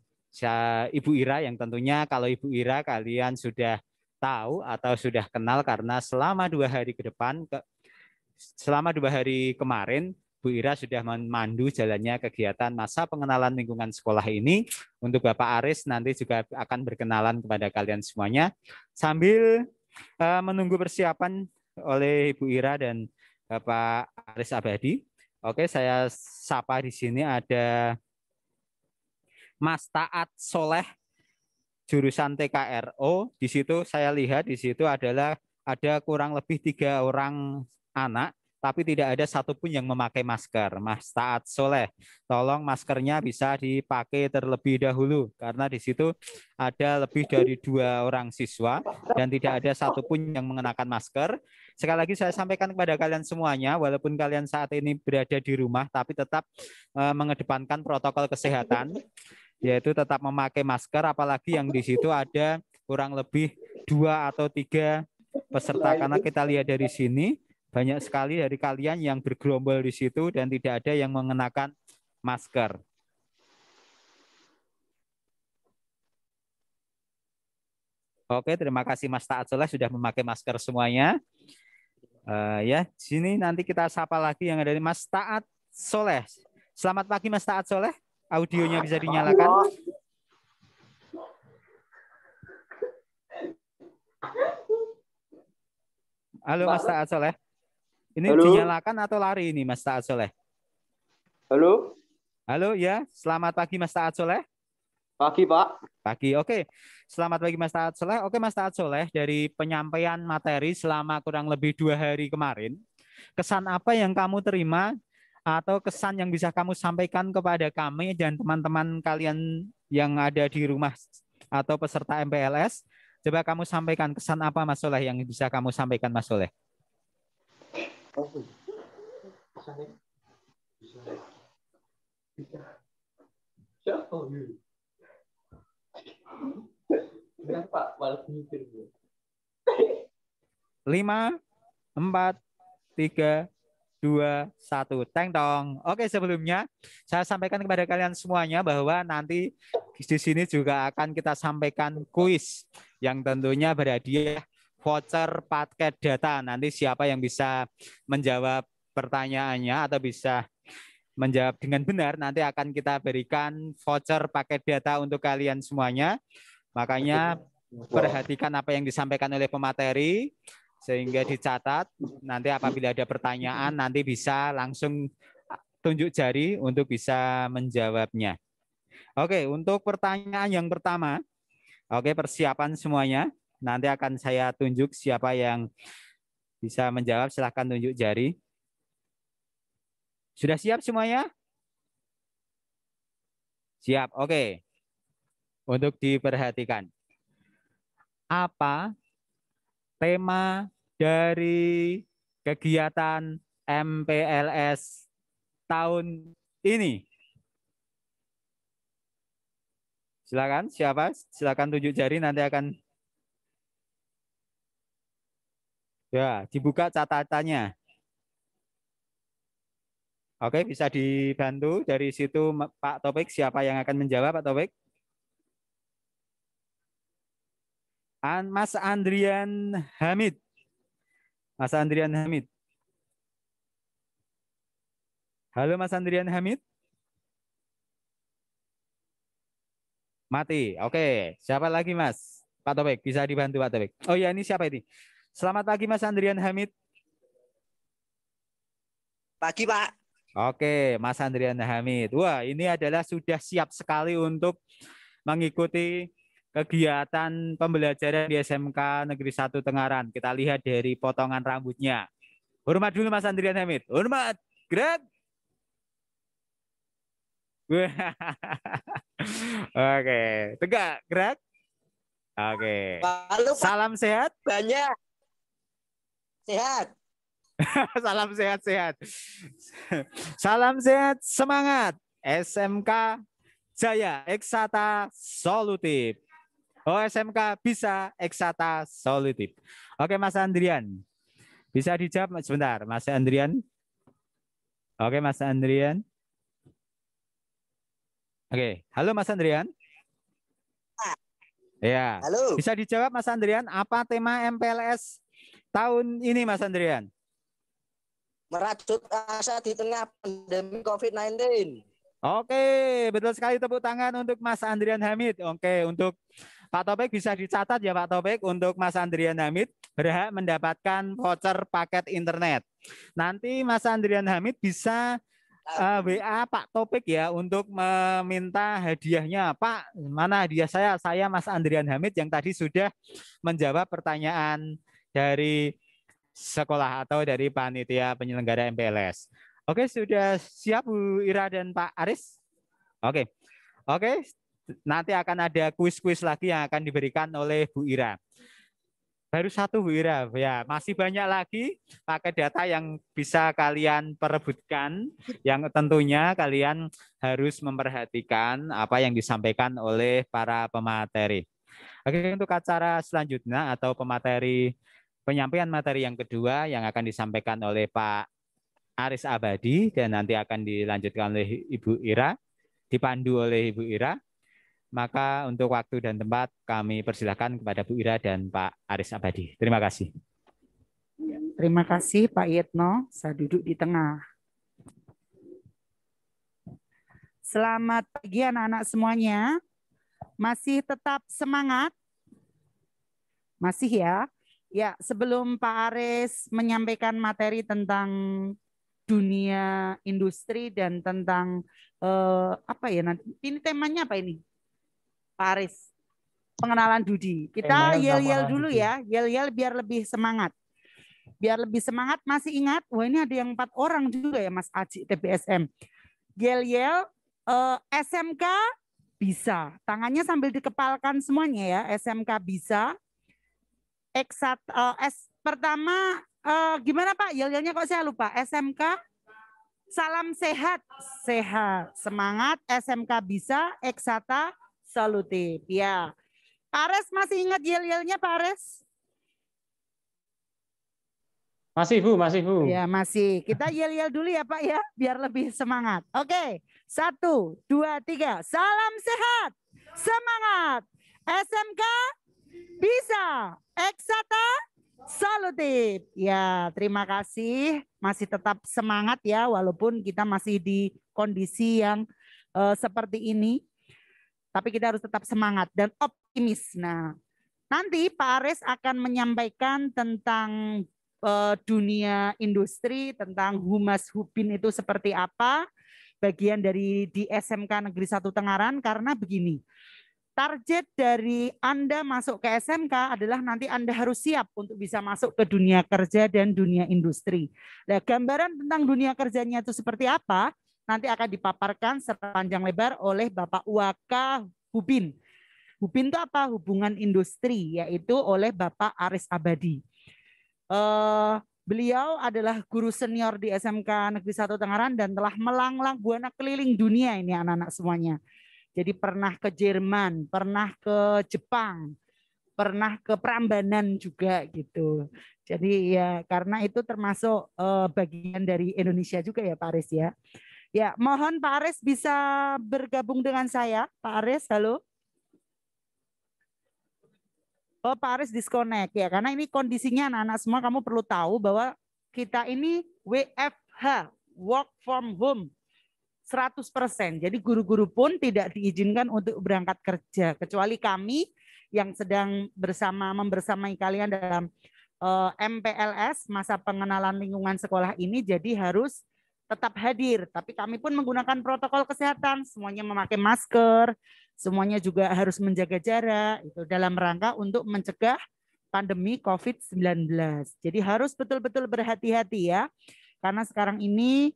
Ibu Ira, yang tentunya kalau Ibu Ira kalian sudah tahu atau sudah kenal karena selama 2 hari ke depan, selama 2 hari kemarin Bu Ira sudah memandu jalannya kegiatan masa pengenalan lingkungan sekolah ini. Untuk Bapak Aris nanti juga akan berkenalan kepada kalian semuanya sambil menunggu persiapan oleh Ibu Ira dan Bapak Aris Abadi. Oke, saya sapa di sini ada Mas Taat Soleh, jurusan TKRO. Di situ saya lihat di situ adalah ada kurang lebih 3 orang anak, tapi tidak ada satupun yang memakai masker. Mas Taat Soleh, tolong maskernya bisa dipakai terlebih dahulu karena di situ ada lebih dari 2 orang siswa dan tidak ada satupun yang mengenakan masker. Sekali lagi saya sampaikan kepada kalian semuanya, walaupun kalian saat ini berada di rumah, tapi tetap mengedepankan protokol kesehatan, yaitu tetap memakai masker, apalagi yang di situ ada kurang lebih 2 atau 3 peserta, karena kita lihat dari sini banyak sekali dari kalian yang bergerombol di situ dan tidak ada yang mengenakan masker. Oke, terima kasih Mas Taat Soleh sudah memakai masker semuanya. Ya, sini nanti kita sapa lagi yang ada di Mas Taat Soleh. Selamat pagi Mas Taat Soleh. Audionya bisa dinyalakan. Halo Mas Taat Soleh. Ini halo. Dinyalakan atau lari ini Mas Taat Soleh? Halo. Halo ya, selamat pagi Mas Taat Soleh. Pagi Pak. Pagi, oke. Selamat pagi Mas Taat Soleh. Oke Mas Taat Soleh, dari penyampaian materi selama kurang lebih 2 hari kemarin, kesan apa yang kamu terima atau kesan yang bisa kamu sampaikan kepada kami dan teman-teman kalian yang ada di rumah atau peserta MPLS? Coba kamu sampaikan kesan apa Mas Soleh yang bisa kamu sampaikan Mas Soleh? Lima, 4, 3, 2, 1, teng tong. Oke, sebelumnya saya sampaikan kepada kalian semuanya bahwa nanti di sini juga akan kita sampaikan kuis yang tentunya berhadiah voucher paket data. Nanti siapa yang bisa menjawab pertanyaannya atau bisa menjawab dengan benar, nanti akan kita berikan voucher paket data untuk kalian semuanya. Makanya perhatikan apa yang disampaikan oleh pemateri, sehingga dicatat, nanti apabila ada pertanyaan nanti bisa langsung tunjuk jari untuk bisa menjawabnya. Oke, untuk pertanyaan yang pertama, oke, persiapan semuanya. Nanti akan saya tunjuk siapa yang bisa menjawab, silahkan tunjuk jari. Sudah siap semuanya? Siap, oke. Untuk diperhatikan. Apa tema dari kegiatan MPLS tahun ini? Silakan, siapa? Silakan tunjuk jari, nanti akan ya dibuka catatannya. Oke, bisa dibantu dari situ Pak Topik, siapa yang akan menjawab Pak Topik? Mas Andrian Hamid. Mas Andrian Hamid. Halo Mas Andrian Hamid. Mati. Oke, siapa lagi Mas? Pak Topik, bisa dibantu Pak Topik. Oh ya, ini siapa ini? Selamat pagi Mas Andrian Hamid. Pagi Pak. Oke, Mas Andrian Hamid. Wah, ini adalah sudah siap sekali untuk mengikuti kegiatan pembelajaran di SMK Negeri 1 Tengaran. Kita lihat dari potongan rambutnya. Hormat dulu Mas Andrian Hamid. Hormat. Gerak. Oke, tegak, gerak. Oke. Halo Pak, Salam sehat. banyak. Sehat. Salam sehat-sehat. Salam sehat, semangat. SMK Jaya Eksata Solutif. Oh, SMK bisa Eksata Solutif. Oke, Mas Andrian. Bisa dijawab sebentar, Mas Andrian. Oke, Mas Andrian. Oke, halo Mas Andrian. Ya, Halo. bisa dijawab Mas Andrian, apa tema MPLS tahun ini Mas Andrian? Merajut asa di tengah pandemi COVID-19. Oke, betul sekali, tepuk tangan untuk Mas Andrian Hamid. Oke, untuk Pak Topik bisa dicatat ya Pak Topik, untuk Mas Andrian Hamid berhak mendapatkan voucher paket internet. Nanti Mas Andrian Hamid bisa WA Pak Topik ya untuk meminta hadiahnya. Pak, mana hadiah saya? Saya Mas Andrian Hamid yang tadi sudah menjawab pertanyaan dari sekolah atau dari panitia penyelenggara MPLS. Oke, sudah siap Bu Ira dan Pak Aris? Oke. Oke, nanti akan ada kuis-kuis lagi yang akan diberikan oleh Bu Ira. Baru satu Bu Ira, ya masih banyak lagi paket data yang bisa kalian perebutkan, yang tentunya kalian harus memperhatikan apa yang disampaikan oleh para pemateri. Oke, untuk acara selanjutnya atau penyampaian materi yang kedua yang akan disampaikan oleh Pak Aris Abadi dan nanti akan dilanjutkan oleh Ibu Ira, dipandu oleh Ibu Ira. Maka untuk waktu dan tempat kami persilahkan kepada Bu Ira dan Pak Aris Abadi. Terima kasih. Terima kasih Pak Yetno, saya duduk di tengah. Selamat pagi anak-anak semuanya. Masih tetap semangat? Masih ya? Ya, sebelum Pak Aris menyampaikan materi tentang dunia industri dan tentang apa ya nanti, ini temanya apa ini Pak Aris? Pengenalan Dudi. Kita yel-yel dulu ya, yel-yel biar lebih semangat. Biar lebih semangat. Masih ingat? Wah, ini ada yang 4 orang juga ya Mas Aji TBSM. Yel-yel SMK bisa. Tangannya sambil dikepalkan semuanya ya. SMK bisa. Pertama gimana Pak? Yel-yelnya kok saya lupa. SMK salam sehat. Sehat. Semangat. SMK bisa. Eksata solutif. Ya. Pak Ares masih ingat yel-yelnya Pak Ares? Masih Bu, masih Bu. Ya masih. Kita yel-yel dulu ya Pak ya. Biar lebih semangat. Oke. 1, 2, 3. Salam sehat. Semangat. SMK bisa. Eksata solutif. Ya, terima kasih. Masih tetap semangat ya, walaupun kita masih di kondisi yang seperti ini. Tapi kita harus tetap semangat dan optimis. Nah, nanti Pak Aris akan menyampaikan tentang dunia industri, tentang Humas Hubin itu seperti apa, bagian dari di SMK Negeri 1 Tengaran, karena begini. Target dari Anda masuk ke SMK adalah nanti Anda harus siap untuk bisa masuk ke dunia kerja dan dunia industri. Nah, gambaran tentang dunia kerjanya itu seperti apa, nanti akan dipaparkan secara panjang lebar oleh Bapak Waka Hubin. Hubin itu apa? Hubungan industri, yaitu oleh Bapak Aris Abadi. Beliau adalah guru senior di SMK Negeri 1 Tengaran dan telah melanglang buana keliling dunia ini anak-anak semuanya. Jadi pernah ke Jerman, pernah ke Jepang, pernah ke Prambanan juga gitu. Jadi ya karena itu termasuk bagian dari Indonesia juga ya Pak Aris ya. Ya mohon Pak Aris bisa bergabung dengan saya. Pak Aris, halo. Oh Pak Aris disconnect ya karena ini kondisinya anak-anak semua kamu perlu tahu bahwa kita ini WFH, work from home. 100%. Jadi guru-guru pun tidak diizinkan untuk berangkat kerja kecuali kami yang sedang membersamai kalian dalam MPLS masa pengenalan lingkungan sekolah ini jadi harus tetap hadir. Tapi kami pun menggunakan protokol kesehatan, semuanya memakai masker, semuanya juga harus menjaga jarak itu dalam rangka untuk mencegah pandemi COVID-19. Jadi harus betul-betul berhati-hati ya. Karena sekarang ini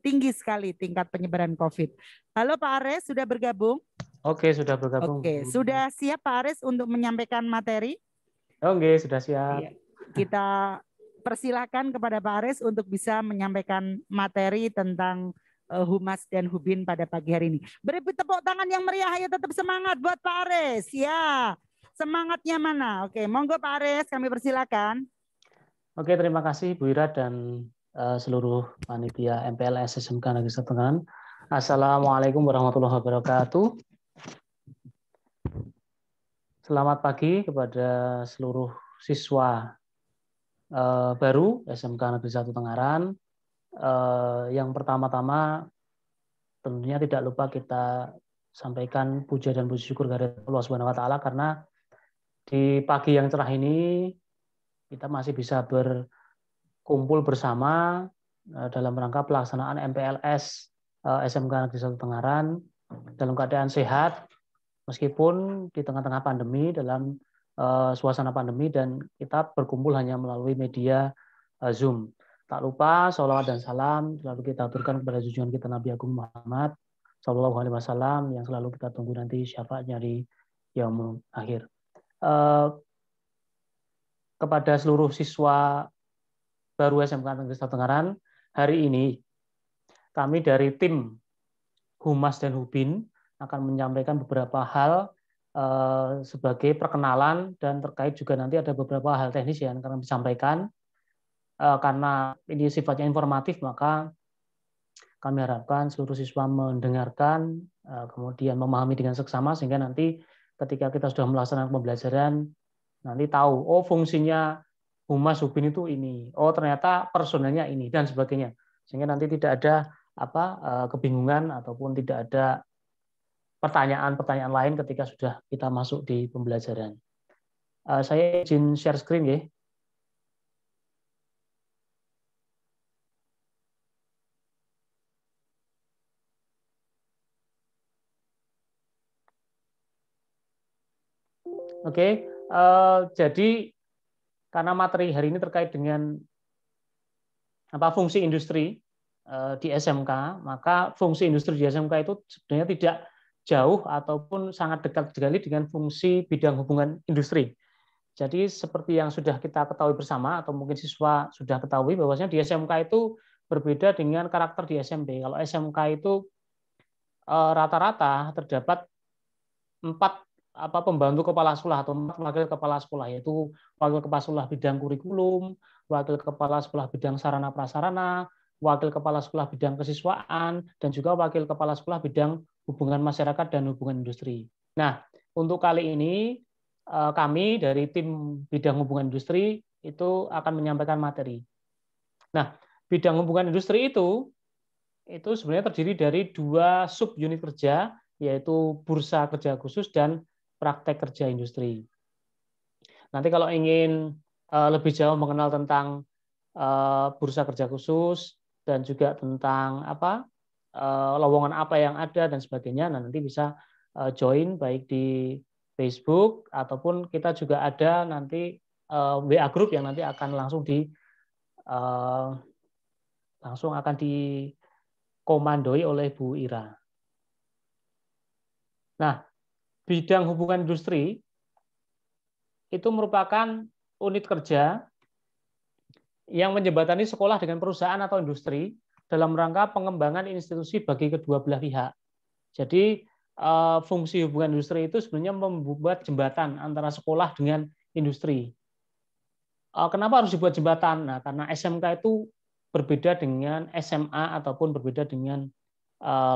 tinggi sekali tingkat penyebaran COVID. Halo Pak Ares, sudah bergabung? Oke, sudah bergabung. Oke, sudah siap Pak Ares untuk menyampaikan materi? Oke, sudah siap. Iya. Kita persilahkan kepada Pak Ares untuk bisa menyampaikan materi tentang Humas dan Hubin pada pagi hari ini. Beri tepuk tangan yang meriah, ayo tetap semangat buat Pak Ares. Ya, semangatnya mana? Oke, monggo Pak Ares, kami persilakan. Oke, terima kasih Bu Ira dan seluruh panitia MPLS SMK Negeri 1 Tengaran. Assalamualaikum warahmatullahi wabarakatuh. Selamat pagi kepada seluruh siswa baru SMK Negeri 1 Tengaran. Yang pertama-tama tentunya tidak lupa kita sampaikan puja dan puji syukur kepada Allah Subhanahu wa taala karena di pagi yang cerah ini kita masih bisa berkumpul bersama dalam rangka pelaksanaan MPLS SMK Negeri 1 Tengaran dalam keadaan sehat meskipun di tengah-tengah pandemi, dalam suasana pandemi, dan kita berkumpul hanya melalui media Zoom. Tak lupa sholawat dan salam selalu kita aturkan kepada junjungan kita Nabi Agung Muhammad Sallallahu Alaihi Wasallam yang selalu kita tunggu nanti syafaatnya di yaumul akhir. Kepada seluruh siswa baru SMK Negeri 1 Tengaran, hari ini kami dari tim Humas dan Hubin akan menyampaikan beberapa hal sebagai perkenalan dan terkait juga nanti ada beberapa hal teknis yang akan disampaikan. Karena ini sifatnya informatif, maka kami harapkan seluruh siswa mendengarkan, kemudian memahami dengan seksama, sehingga nanti ketika kita sudah melaksanakan pembelajaran, nanti tahu, oh fungsinya Humas Hubin itu ini, oh ternyata personelnya ini, dan sebagainya. Sehingga nanti tidak ada kebingungan ataupun tidak ada pertanyaan-pertanyaan lain ketika sudah kita masuk di pembelajaran. Saya izin share screen ya. Oke, jadi karena materi hari ini terkait dengan fungsi industri di SMK, maka fungsi industri di SMK itu sebenarnya tidak jauh ataupun sangat dekat sekali dengan fungsi bidang hubungan industri. Jadi seperti yang sudah kita ketahui bersama, atau mungkin siswa sudah ketahui, bahwasanya di SMK itu berbeda dengan karakter di SMP. Kalau SMK itu rata-rata terdapat 4 pembantu kepala sekolah atau wakil kepala sekolah, yaitu wakil kepala sekolah bidang kurikulum, wakil kepala sekolah bidang sarana prasarana, wakil kepala sekolah bidang kesiswaan, dan juga wakil kepala sekolah bidang hubungan masyarakat dan hubungan industri. Nah, untuk kali ini kami dari tim bidang hubungan industri itu akan menyampaikan materi. Nah, bidang hubungan industri itu sebenarnya terdiri dari 2 sub unit kerja, yaitu bursa kerja khusus dan praktek kerja industri. Nanti kalau ingin lebih jauh mengenal tentang bursa kerja khusus dan juga tentang lowongan apa yang ada dan sebagainya, nanti bisa join baik di Facebook ataupun kita juga ada nanti WA group yang nanti akan langsung akan dikomandoi oleh Bu Ira. Nah, bidang hubungan industri itu merupakan unit kerja yang menjembatani sekolah dengan perusahaan atau industri dalam rangka pengembangan institusi bagi kedua belah pihak. Jadi fungsi hubungan industri itu sebenarnya membuat jembatan antara sekolah dengan industri. Kenapa harus dibuat jembatan? Nah, karena SMK itu berbeda dengan SMA ataupun berbeda dengan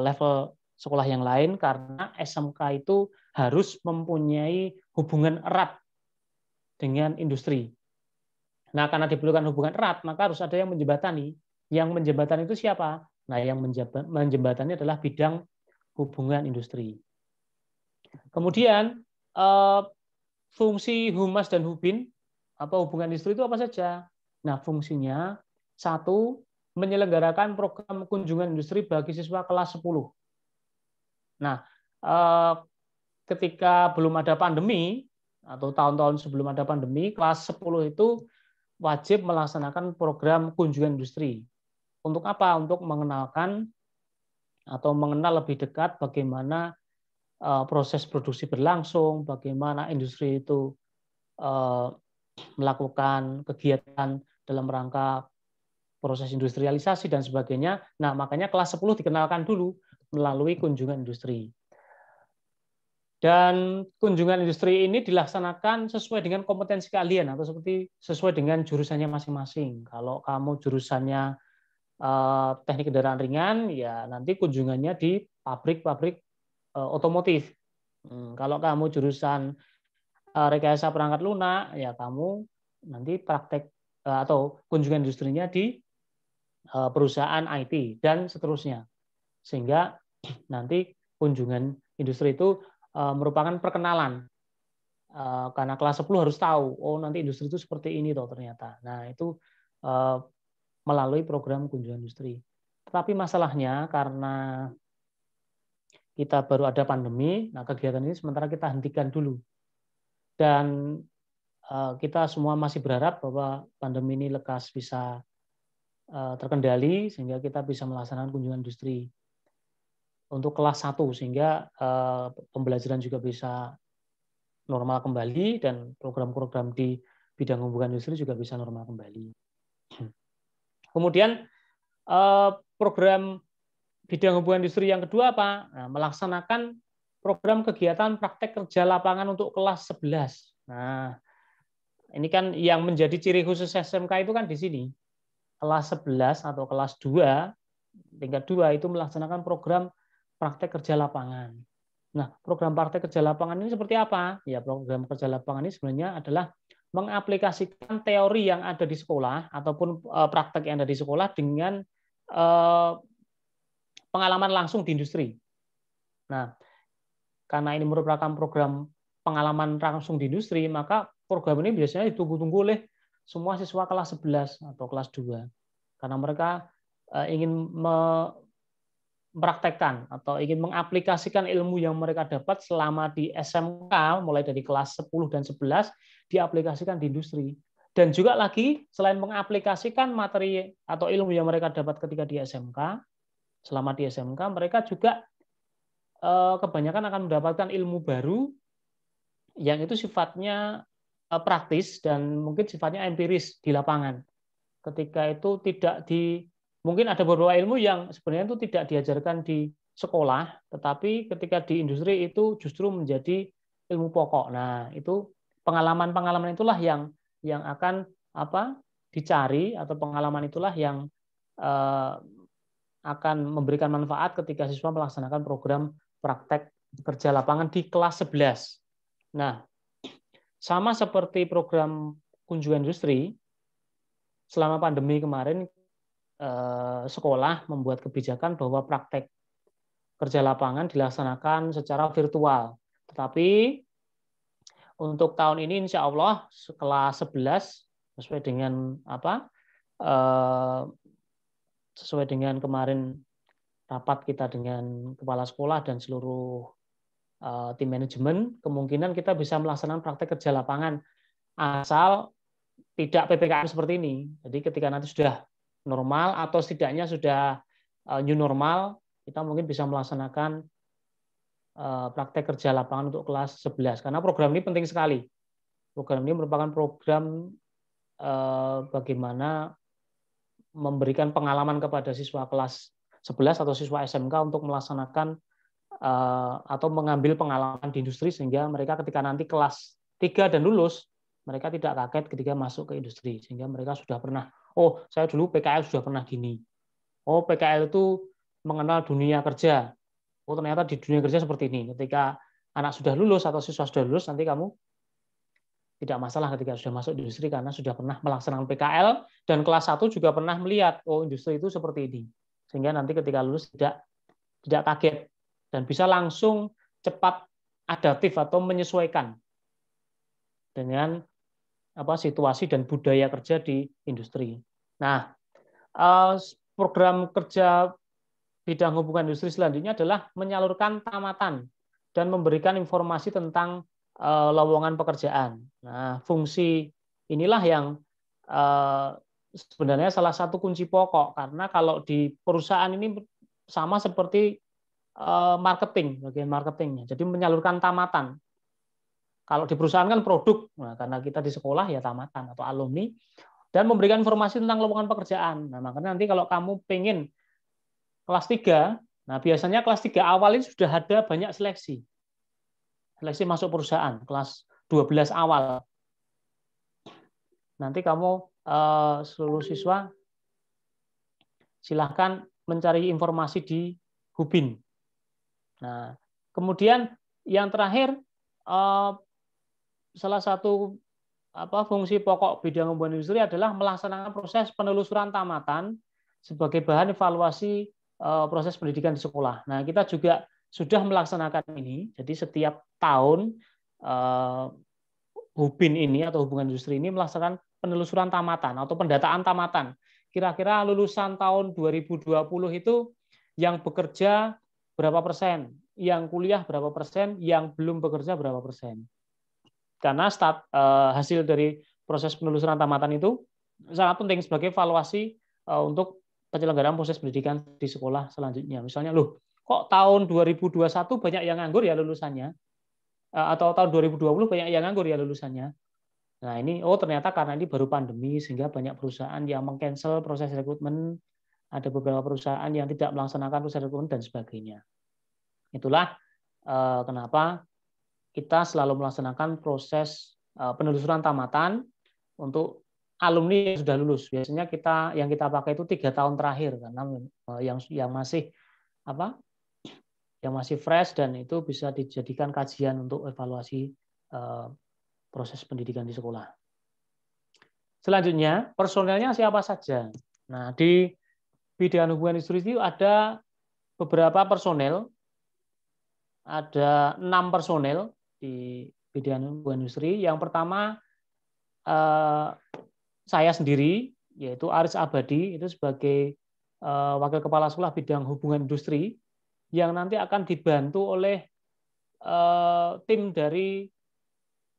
level sekolah yang lain, karena SMK itu harus mempunyai hubungan erat dengan industri. Nah, karena diperlukan hubungan erat, maka harus ada yang menjembatani. Yang menjembatani itu siapa? Nah, yang menjembatani adalah bidang hubungan industri. Kemudian, fungsi Humas dan Hubin, hubungan industri itu apa saja? Nah, fungsinya, 1, menyelenggarakan program kunjungan industri bagi siswa kelas 10. Nah, ketika belum ada pandemi, atau tahun-tahun sebelum ada pandemi, kelas 10 itu wajib melaksanakan program kunjungan industri. Untuk apa? Untuk mengenalkan atau mengenal lebih dekat bagaimana proses produksi berlangsung, bagaimana industri itu melakukan kegiatan dalam rangka proses industrialisasi dan sebagainya. Nah, makanya kelas 10 dikenalkan dulu melalui kunjungan industri. Dan kunjungan industri ini dilaksanakan sesuai dengan kompetensi kalian atau sesuai dengan jurusannya masing-masing. Kalau kamu jurusannya teknik kendaraan ringan, ya nanti kunjungannya di pabrik-pabrik otomotif. Kalau kamu jurusan rekayasa perangkat lunak, ya kamu nanti praktek atau kunjungan industrinya di perusahaan IT dan seterusnya. Sehingga nanti kunjungan industri itu merupakan perkenalan. Karena kelas 10 harus tahu, oh nanti industri itu seperti ini toh ternyata. Nah, itu melalui program kunjungan industri. Tetapi masalahnya karena kita baru ada pandemi, nah kegiatan ini sementara kita hentikan dulu. Dan kita semua masih berharap bahwa pandemi ini lekas bisa terkendali sehingga kita bisa melaksanakan kunjungan industri untuk kelas 1 sehingga pembelajaran juga bisa normal kembali dan program-program di bidang hubungan industri juga bisa normal kembali. Kemudian program bidang hubungan industri yang kedua apa? Nah, melaksanakan program kegiatan praktek kerja lapangan untuk kelas 11. Nah, ini kan yang menjadi ciri khusus SMK itu kan di sini. Kelas 11 atau kelas 2, tingkat 2 itu melaksanakan program praktek kerja lapangan. Nah, program praktek kerja lapangan ini seperti apa? Ya, program kerja lapangan ini sebenarnya adalah mengaplikasikan teori yang ada di sekolah ataupun praktek yang ada di sekolah dengan pengalaman langsung di industri. Nah, karena ini merupakan program pengalaman langsung di industri, maka program ini biasanya ditunggu-tunggu oleh semua siswa kelas 11 atau kelas 2. Karena mereka ingin mempraktekkan atau ingin mengaplikasikan ilmu yang mereka dapat selama di SMK, mulai dari kelas 10 dan 11, diaplikasikan di industri. Dan juga lagi, selain mengaplikasikan materi atau ilmu yang mereka dapat ketika di SMK, selama di SMK, mereka juga kebanyakan akan mendapatkan ilmu baru yang itu sifatnya praktis dan mungkin sifatnya empiris di lapangan. Ketika itu mungkin ada beberapa ilmu yang sebenarnya itu tidak diajarkan di sekolah, tetapi ketika di industri itu justru menjadi ilmu pokok. Nah, itu pengalaman-pengalaman itulah yang akan dicari, atau pengalaman itulah yang akan memberikan manfaat ketika siswa melaksanakan program praktek kerja lapangan di kelas 11. Nah, sama seperti program kunjungan industri, selama pandemi kemarin sekolah membuat kebijakan bahwa praktek kerja lapangan dilaksanakan secara virtual. Tetapi untuk tahun ini insya Allah kelas 11 sesuai dengan kemarin rapat kita dengan kepala sekolah dan seluruh tim manajemen, kemungkinan kita bisa melaksanakan praktek kerja lapangan asal tidak PPKM seperti ini. Jadi ketika nanti sudah normal atau setidaknya sudah new normal, kita mungkin bisa melaksanakan praktek kerja lapangan untuk kelas 11. Karena program ini penting sekali. Program ini merupakan program bagaimana memberikan pengalaman kepada siswa kelas 11 atau siswa SMK untuk melaksanakan atau mengambil pengalaman di industri sehingga mereka ketika nanti kelas 3 dan lulus, mereka tidak kaget ketika masuk ke industri, sehingga mereka sudah pernah, oh saya dulu PKL sudah pernah gini, oh PKL itu mengenal dunia kerja, oh ternyata di dunia kerja seperti ini. Ketika anak sudah lulus atau siswa sudah lulus, nanti kamu tidak masalah ketika sudah masuk di industri karena sudah pernah melaksanakan PKL dan kelas 1 juga pernah melihat, oh industri itu seperti ini, sehingga nanti ketika lulus tidak kaget dan bisa langsung cepat adaptif atau menyesuaikan dengan situasi dan budaya kerja di industri. Nah, program kerja bidang hubungan industri selanjutnya adalah menyalurkan tamatan dan memberikan informasi tentang lowongan pekerjaan. Nah, fungsi inilah yang sebenarnya salah satu kunci pokok, karena kalau di perusahaan ini sama seperti marketing, bagian marketingnya. Jadi menyalurkan tamatan. Kalau di perusahaan kan produk, nah, karena kita di sekolah ya tamatan atau alumni, dan memberikan informasi tentang lowongan pekerjaan. Nah, makanya nanti kalau kamu pengen kelas 3, nah biasanya kelas 3 awal ini sudah ada banyak seleksi. Seleksi masuk perusahaan, kelas 12 awal. Nanti kamu seluruh siswa silahkan mencari informasi di Hubin. Nah, kemudian yang terakhir, salah satu fungsi pokok bidang hubungan industri adalah melaksanakan proses penelusuran tamatan sebagai bahan evaluasi proses pendidikan di sekolah. Nah, kita juga sudah melaksanakan ini. Jadi setiap tahun Hubin ini atau hubungan industri ini melaksanakan penelusuran tamatan atau pendataan tamatan. Kira-kira lulusan tahun 2020 itu yang bekerja berapa persen, yang kuliah berapa persen, yang belum bekerja berapa persen. Karena hasil dari proses penelusuran tamatan itu sangat penting sebagai evaluasi untuk penyelenggaraan proses pendidikan di sekolah selanjutnya. Misalnya, loh, kok tahun 2021 banyak yang nganggur ya lulusannya? Atau tahun 2020 banyak yang nganggur ya lulusannya? Nah, ini ternyata karena ini baru pandemi sehingga banyak perusahaan yang meng-cancel proses rekrutmen, ada beberapa perusahaan yang tidak melaksanakan proses rekrutmen dan sebagainya. Itulah kenapa kita selalu melaksanakan proses penelusuran tamatan untuk alumni yang sudah lulus. Biasanya yang kita pakai itu 3 tahun terakhir karena yang masih fresh dan itu bisa dijadikan kajian untuk evaluasi proses pendidikan di sekolah. Selanjutnya, personelnya siapa saja? Nah, di bidang hubungan industri itu ada beberapa personel, ada 6 personel di bidang hubungan industri. Yang pertama, saya sendiri, yaitu Aris Abadi, itu sebagai Wakil Kepala Sekolah Bidang Hubungan Industri, yang nanti akan dibantu oleh tim dari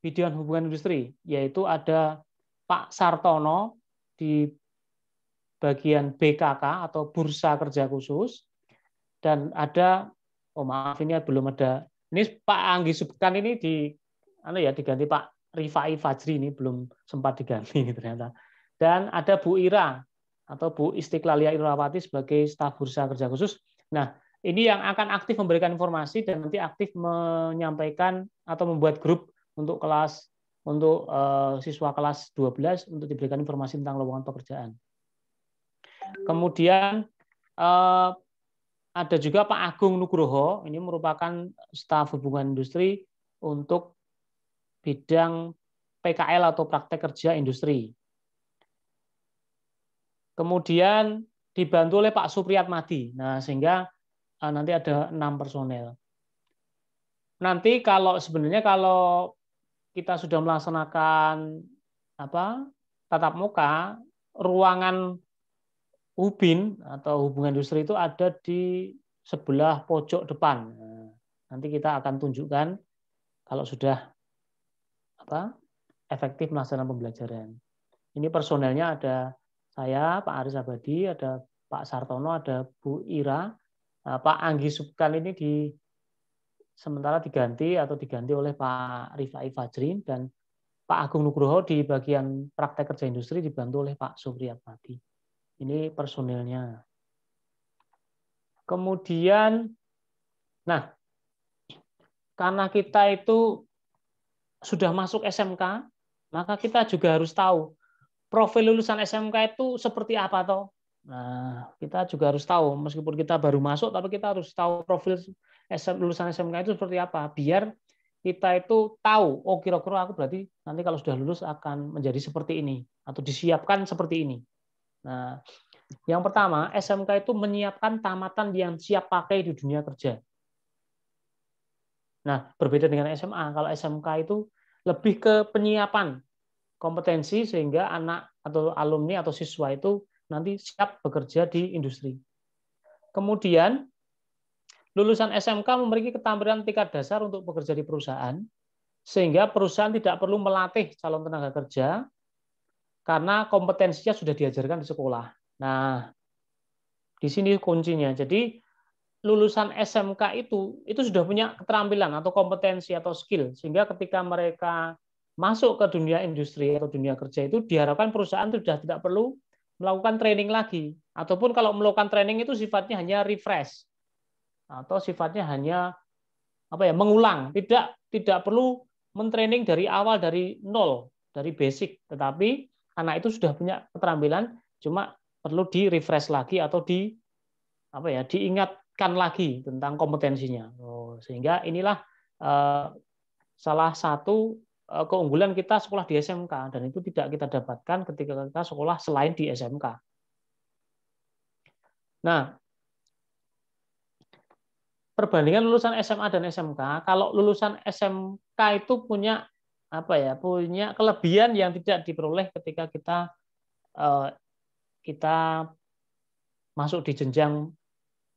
bidang hubungan industri, yaitu ada Pak Sartono di bagian BKK atau Bursa Kerja Khusus, dan ada, maaf ini belum ada, ini Pak Anggi Subkan ini diganti Pak Rifai Fajri, ini belum sempat diganti ternyata. Dan ada Bu Ira atau Bu Istiqlalia Irawati sebagai staf Bursa Kerja Khusus. Nah, ini yang akan aktif memberikan informasi dan nanti aktif menyampaikan atau membuat grup untuk siswa kelas 12 untuk diberikan informasi tentang lowongan pekerjaan. Kemudian ada juga Pak Agung Nugroho, ini merupakan staf hubungan industri untuk bidang PKL atau praktek kerja industri. Kemudian dibantu oleh Pak Supriyatmadi. Nah, sehingga nanti ada 6 personel. Nanti kalau kita sudah melaksanakan tatap muka, ruangan Hubin atau hubungan industri itu ada di sebelah pojok depan. Nanti kita akan tunjukkan kalau sudah efektif melaksanakan pembelajaran. Ini personelnya ada saya, Pak Aris Abadi, ada Pak Sartono, ada Bu Ira, Pak Anggi Subkan ini sementara diganti oleh Pak Rifai Fajri, dan Pak Agung Nugroho di bagian praktek kerja industri dibantu oleh Pak Supriyatmadi. Ini personilnya. Kemudian, karena kita itu sudah masuk SMK, maka kita juga harus tahu profil lulusan SMK itu seperti apa toh. Nah, kita juga harus tahu, meskipun kita baru masuk, tapi kita harus tahu profil lulusan SMK itu seperti apa, biar kita itu tahu, kira-kira aku berarti nanti kalau sudah lulus akan menjadi seperti ini, atau disiapkan seperti ini. Nah, yang pertama, SMK itu menyiapkan tamatan yang siap pakai di dunia kerja. Nah, berbeda dengan SMA, kalau SMK itu lebih ke penyiapan kompetensi sehingga anak atau alumni atau siswa itu nanti siap bekerja di industri. Kemudian, lulusan SMK memiliki keterampilan tingkat dasar untuk bekerja di perusahaan, sehingga perusahaan tidak perlu melatih calon tenaga kerja karena kompetensinya sudah diajarkan di sekolah. Nah, di sini kuncinya. Jadi lulusan SMK itu sudah punya keterampilan atau kompetensi atau skill, sehingga ketika mereka masuk ke dunia industri atau dunia kerja itu diharapkan perusahaan sudah tidak perlu melakukan training lagi, ataupun kalau melakukan training itu sifatnya hanya refresh atau sifatnya hanya mengulang, tidak perlu mentraining dari awal, dari nol, dari basic, tetapi anak itu sudah punya keterampilan, cuma perlu di refresh lagi atau diingatkan lagi tentang kompetensinya. Sehingga inilah salah satu keunggulan kita sekolah di SMK, dan itu tidak kita dapatkan ketika kita sekolah selain di SMK. Nah, perbandingan lulusan SMA dan SMK, kalau lulusan SMK itu punya punya kelebihan yang tidak diperoleh ketika kita masuk di jenjang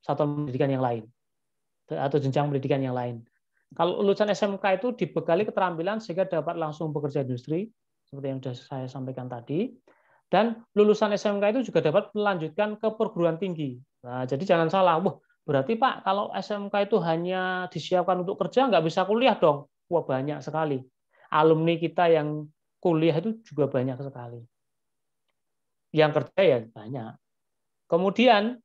satuan pendidikan yang lain atau jenjang pendidikan yang lain. Kalau lulusan SMK itu dibekali keterampilan sehingga dapat langsung bekerja industri seperti yang sudah saya sampaikan tadi, dan lulusan SMK itu juga dapat melanjutkan ke perguruan tinggi. Nah, jadi jangan salah, berarti Pak kalau SMK itu hanya disiapkan untuk kerja nggak bisa kuliah dong? Wah, banyak sekali. Alumni kita yang kuliah itu juga banyak sekali. Yang kerja ya banyak. Kemudian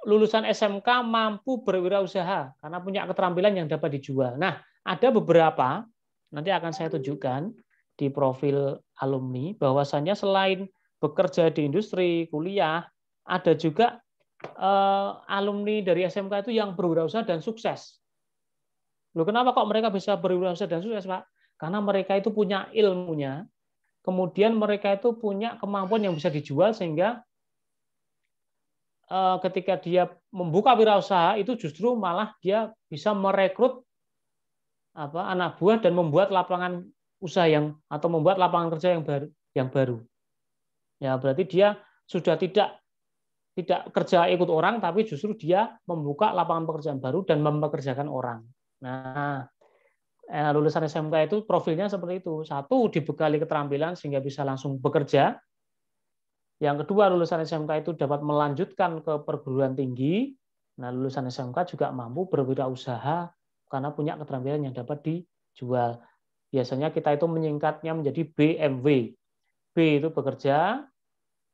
lulusan SMK mampu berwirausaha karena punya keterampilan yang dapat dijual. Nah, ada beberapa, nanti akan saya tunjukkan di profil alumni, bahwasannya selain bekerja di industri, kuliah, ada juga alumni dari SMK itu yang berwirausaha dan sukses. Loh, kenapa kok mereka bisa berwirausaha dan sukses, Pak? Karena mereka itu punya ilmunya, kemudian mereka itu punya kemampuan yang bisa dijual, sehingga ketika dia membuka wirausaha itu justru malah dia bisa merekrut anak buah dan membuat lapangan usaha atau membuat lapangan kerja yang baru. Ya, berarti dia sudah tidak kerja ikut orang, tapi justru dia membuka lapangan pekerjaan baru dan mempekerjakan orang. Nah, lulusan SMK itu profilnya seperti itu. Satu, dibekali keterampilan sehingga bisa langsung bekerja. Yang kedua, lulusan SMK itu dapat melanjutkan ke perguruan tinggi. Nah, lulusan SMK juga mampu berwirausaha karena punya keterampilan yang dapat dijual. Biasanya kita itu menyingkatnya menjadi BMW. B itu bekerja,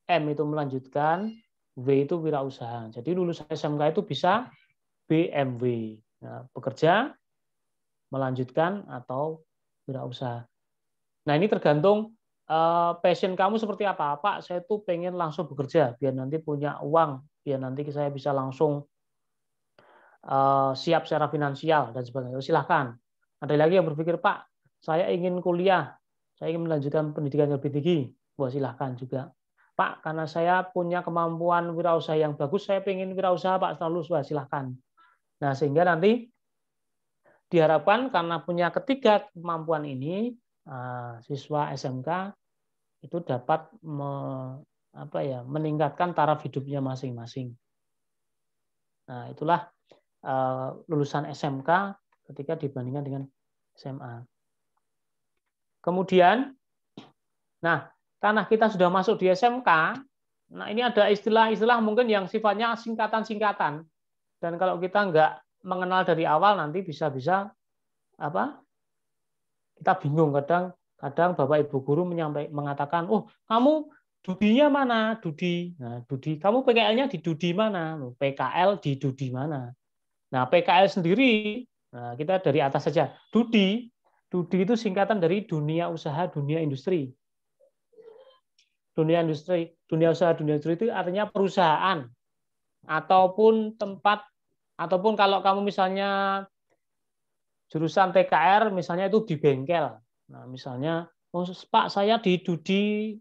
M itu melanjutkan, W itu wirausaha. Jadi lulusan SMK itu bisa BMW. Nah, bekerja, melanjutkan, atau wirausaha. Nah, ini tergantung passion kamu seperti apa. Pak, saya tuh pengen langsung bekerja biar nanti punya uang, biar nanti saya bisa langsung siap secara finansial dan sebagainya. Silahkan. Ada lagi yang berpikir, Pak, saya ingin kuliah, saya ingin melanjutkan pendidikan yang lebih tinggi. Wah, silahkan juga. Pak, karena saya punya kemampuan wirausaha yang bagus, saya pengen wirausaha, Pak, setelah lulus. Wah, silahkan. Nah, sehingga nanti diharapkan karena punya ketiga kemampuan ini, siswa SMK itu dapat meningkatkan taraf hidupnya masing-masing. Nah, itulah lulusan SMK ketika dibandingkan dengan SMA. Kemudian, nah, karena kita sudah masuk di SMK, nah ini ada istilah-istilah mungkin yang sifatnya singkatan-singkatan. Dan kalau kita nggak mengenal dari awal, nanti bisa-bisa kita bingung. Kadang Bapak Ibu guru mengatakan, oh, kamu Dudinya mana? Dudi. Nah, Dudi, kamu PKL-nya di Dudi mana? PKL di Dudi mana? Nah, PKL sendiri, nah, kita dari atas saja. Dudi itu singkatan dari dunia usaha, dunia industri. Dunia industri, dunia usaha, dunia industri itu artinya perusahaan ataupun tempat, ataupun kalau kamu misalnya jurusan TKR, misalnya itu di bengkel. Nah, misalnya, oh, Pak, saya di Dudi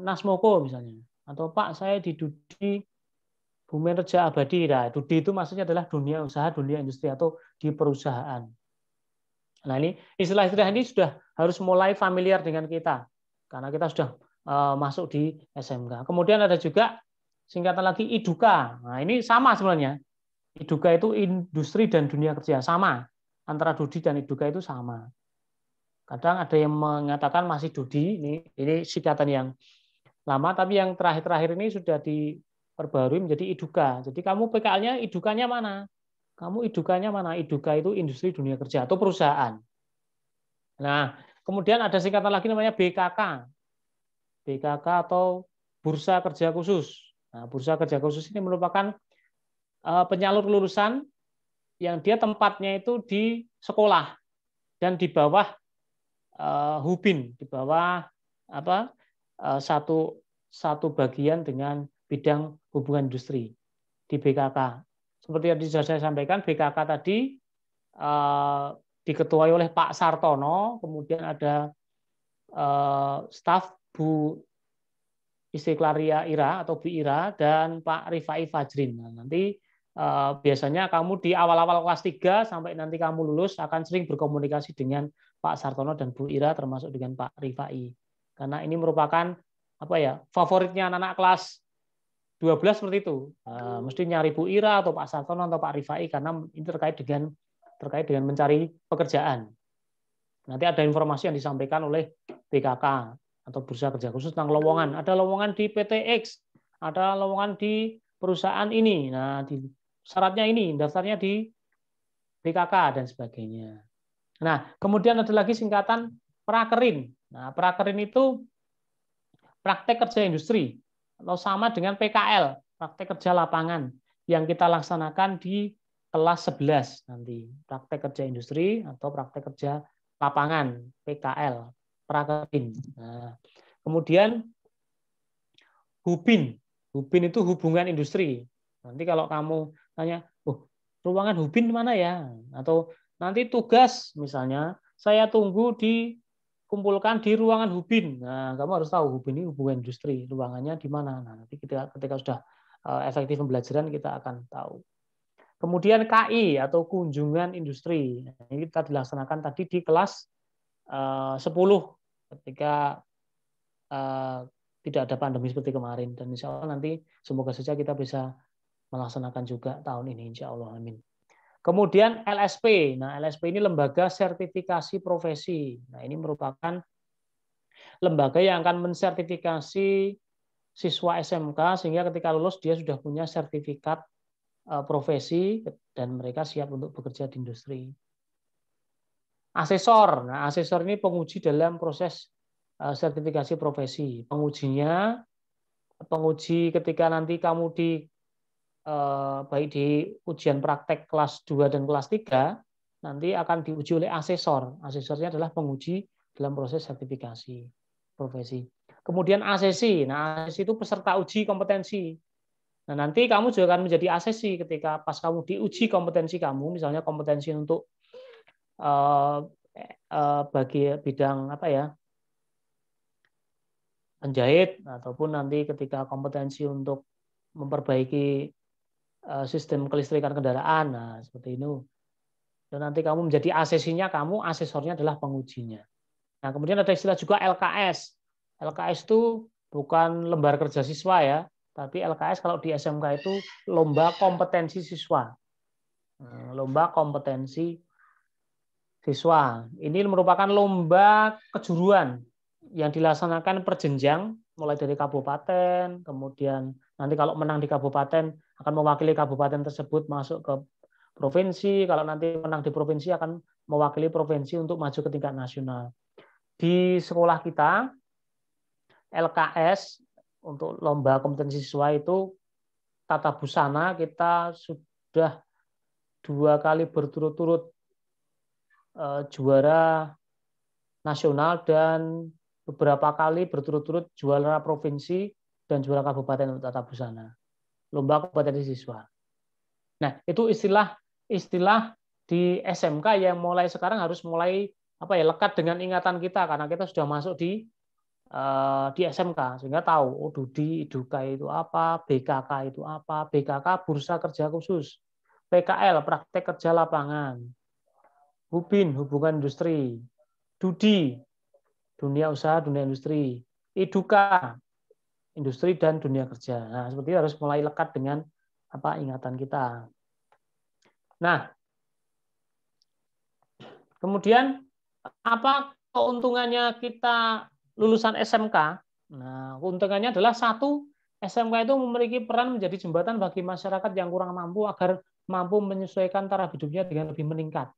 Nasmoko misalnya, atau Pak, saya di Dudi Bumen Reja Abadi. Nah, Dudi itu maksudnya adalah dunia usaha, dunia industri atau di perusahaan. Nah, ini istilah-istilah ini sudah harus mulai familiar dengan kita karena kita sudah masuk di SMK. Kemudian ada juga singkatan lagi IDUKA. Nah, ini sama sebenarnya. IDUKA itu industri dan dunia kerja, sama. Antara Dudi dan IDUKA itu sama. Kadang ada yang mengatakan masih Dudi, ini singkatan yang lama, tapi yang terakhir-terakhir ini sudah diperbarui menjadi Iduka. Jadi kamu PKL-nya Idukanya mana? Kamu Idukanya mana? Iduka itu industri dunia kerja atau perusahaan. Nah, kemudian ada singkatan lagi namanya BKK. BKK atau Bursa Kerja Khusus. Nah, Bursa Kerja Khusus ini merupakan penyalur lulusan yang dia tempatnya itu di sekolah dan di bawah Hubin, di bawah satu bagian dengan bidang hubungan industri di BKK. Seperti yang sudah saya sampaikan, BKK tadi diketuai oleh Pak Sartono, kemudian ada staf Bu Istiklaria Ira atau Bu Ira dan Pak Rifai Fajrin. Nah, nanti biasanya kamu di awal-awal kelas 3 sampai nanti kamu lulus akan sering berkomunikasi dengan Pak Sartono dan Bu Ira termasuk dengan Pak Rifai. Karena ini merupakan favoritnya anak-anak kelas 12 seperti itu. Mesti nyari Bu Ira atau Pak Sartono atau Pak Rifai karena ini terkait dengan mencari pekerjaan. Nanti ada informasi yang disampaikan oleh BKK atau Bursa Kerja Khusus tentang lowongan. Ada lowongan di PTX, ada lowongan di perusahaan ini. Nah, syaratnya ini, daftarnya di BKK dan sebagainya. Nah, kemudian ada lagi singkatan prakerin. Nah, prakerin itu praktek kerja industri atau sama dengan PKL, praktek kerja lapangan yang kita laksanakan di kelas 11 nanti. Praktek kerja industri atau praktek kerja lapangan, PKL, prakerin. Nah, kemudian Hubin. Hubin itu hubungan industri. Nanti kalau kamu tanya, ruangan Hubin mana ya? Atau nanti tugas, misalnya, saya tunggu dikumpulkan di ruangan Hubin. Nah, kamu harus tahu Hubin ini hubungan industri, ruangannya di mana. Nah, nanti ketika sudah efektif pembelajaran kita akan tahu. Kemudian KI atau kunjungan industri. Nah, ini kita dilaksanakan tadi di kelas 10 ketika tidak ada pandemi seperti kemarin. Dan insya Allah nanti semoga saja kita bisa melaksanakan juga tahun ini, insya Allah. Amin. Kemudian LSP. Nah, LSP ini lembaga sertifikasi profesi. Nah, ini merupakan lembaga yang akan mensertifikasi siswa SMK sehingga ketika lulus dia sudah punya sertifikat profesi dan mereka siap untuk bekerja di industri. Asesor. Nah, asesor ini penguji dalam proses sertifikasi profesi. Penguji ketika nanti kamu baik di ujian praktek kelas 2 dan kelas 3 nanti akan diuji oleh asesor. Asesornya adalah penguji dalam proses sertifikasi profesi. Kemudian asesi. Nah, asesi itu peserta uji kompetensi. Nah, nanti kamu juga akan menjadi asesi ketika pas kamu diuji kompetensi kamu, misalnya kompetensi untuk bagi bidang penjahit, ataupun nanti ketika kompetensi untuk memperbaiki sistem kelistrikan kendaraan, nah seperti itu. Dan nanti kamu menjadi asesinya, kamu asesornya adalah pengujinya. Nah, kemudian ada istilah juga LKS. LKS itu bukan lembar kerja siswa ya, tapi LKS kalau di SMK itu lomba kompetensi siswa. Lomba kompetensi siswa. Ini merupakan lomba kejuruan yang dilaksanakan per jenjang, mulai dari kabupaten, kemudian nanti kalau menang di kabupaten akan mewakili kabupaten tersebut masuk ke provinsi, kalau nanti menang di provinsi akan mewakili provinsi untuk maju ke tingkat nasional. Di sekolah kita, LKS untuk lomba kompetensi siswa itu tata busana kita sudah 2 kali berturut-turut juara nasional dan beberapa kali berturut-turut juara provinsi dan juara kabupaten untuk tata busana. Lomba kompetensi siswa. Nah, itu istilah di SMK yang mulai sekarang harus mulai lekat dengan ingatan kita karena kita sudah masuk di SMK sehingga tahu Dudi, Iduka itu apa, BKK itu apa, BKK Bursa Kerja Khusus, PKL praktek kerja lapangan, Hubin hubungan industri, Dudi dunia usaha dunia industri, Iduka industri dan dunia kerja. Nah, seperti itu harus mulai lekat dengan ingatan kita. Nah, kemudian apa keuntungannya kita lulusan SMK? Nah, keuntungannya adalah satu, SMK itu memiliki peran menjadi jembatan bagi masyarakat yang kurang mampu agar mampu menyesuaikan taraf hidupnya dengan lebih meningkat.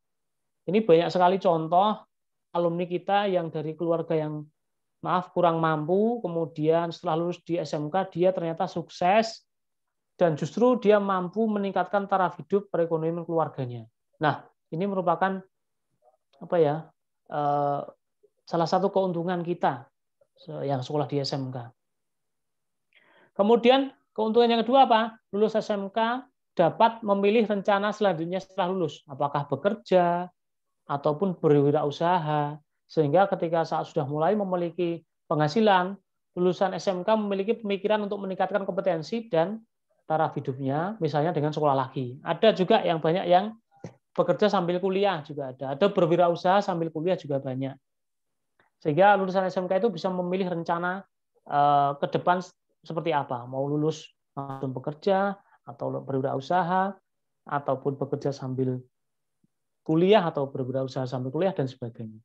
Ini banyak sekali contoh alumni kita yang dari keluarga yang kurang mampu, kemudian setelah lulus di SMK dia ternyata sukses dan justru dia mampu meningkatkan taraf hidup perekonomian keluarganya. Nah, ini merupakan salah satu keuntungan kita yang sekolah di SMK. Kemudian keuntungan yang kedua apa? Lulus SMK dapat memilih rencana selanjutnya setelah lulus, apakah bekerja ataupun berwirausaha, sehingga ketika saat sudah mulai memiliki penghasilan, lulusan SMK memiliki pemikiran untuk meningkatkan kompetensi dan taraf hidupnya, misalnya dengan sekolah lagi. Ada juga yang banyak yang bekerja sambil kuliah juga ada berwirausaha sambil kuliah juga banyak. Sehingga lulusan SMK itu bisa memilih rencana ke depan seperti apa, mau lulus langsung bekerja atau berwirausaha ataupun bekerja sambil kuliah atau berwirausaha sambil kuliah dan sebagainya.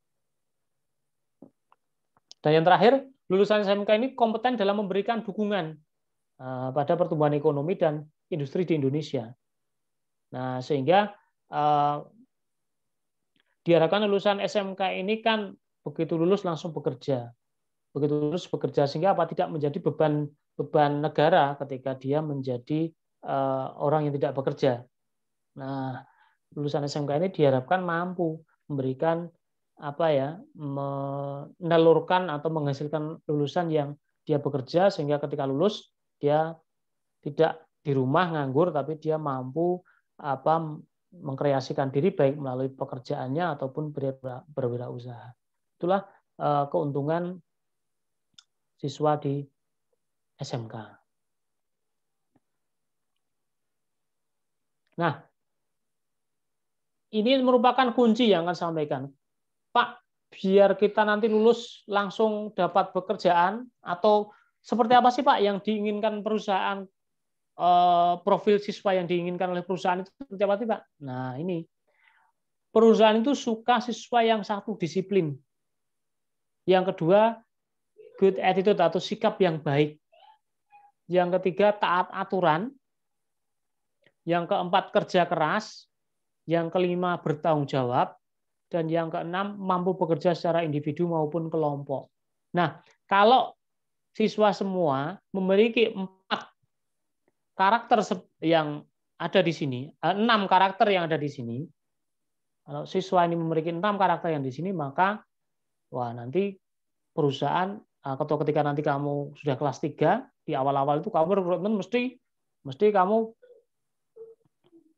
Dan yang terakhir, lulusan SMK ini kompeten dalam memberikan dukungan pada pertumbuhan ekonomi dan industri di Indonesia. Nah, sehingga diharapkan lulusan SMK ini kan begitu lulus langsung bekerja. Begitu lulus bekerja sehingga tidak menjadi beban negara ketika dia menjadi orang yang tidak bekerja. Nah, lulusan SMK ini diharapkan mampu memberikan menelurkan atau menghasilkan lulusan yang dia bekerja sehingga ketika lulus dia tidak di rumah nganggur tapi dia mampu mengkreasikan diri baik melalui pekerjaannya ataupun berwirausaha. Itulah keuntungan siswa di SMK. Nah, ini merupakan kunci yang akan saya sampaikan. Pak, biar kita nanti lulus langsung dapat pekerjaan atau seperti apa sih Pak yang diinginkan perusahaan, profil siswa yang diinginkan oleh perusahaan itu seperti apa sih Pak? Nah, ini perusahaan itu suka siswa yang satu disiplin. Yang kedua, good attitude atau sikap yang baik. Yang ketiga, taat aturan. Yang keempat, kerja keras. Yang kelima, bertanggung jawab. Dan yang keenam, mampu bekerja secara individu maupun kelompok. Nah, kalau siswa semua memiliki 4 karakter yang ada di sini, 6 karakter yang ada di sini, kalau siswa ini memiliki 6 karakter yang di sini, maka nanti perusahaan atau ketika nanti kamu sudah kelas 3, di awal-awal itu kamu rekrutmen mesti kamu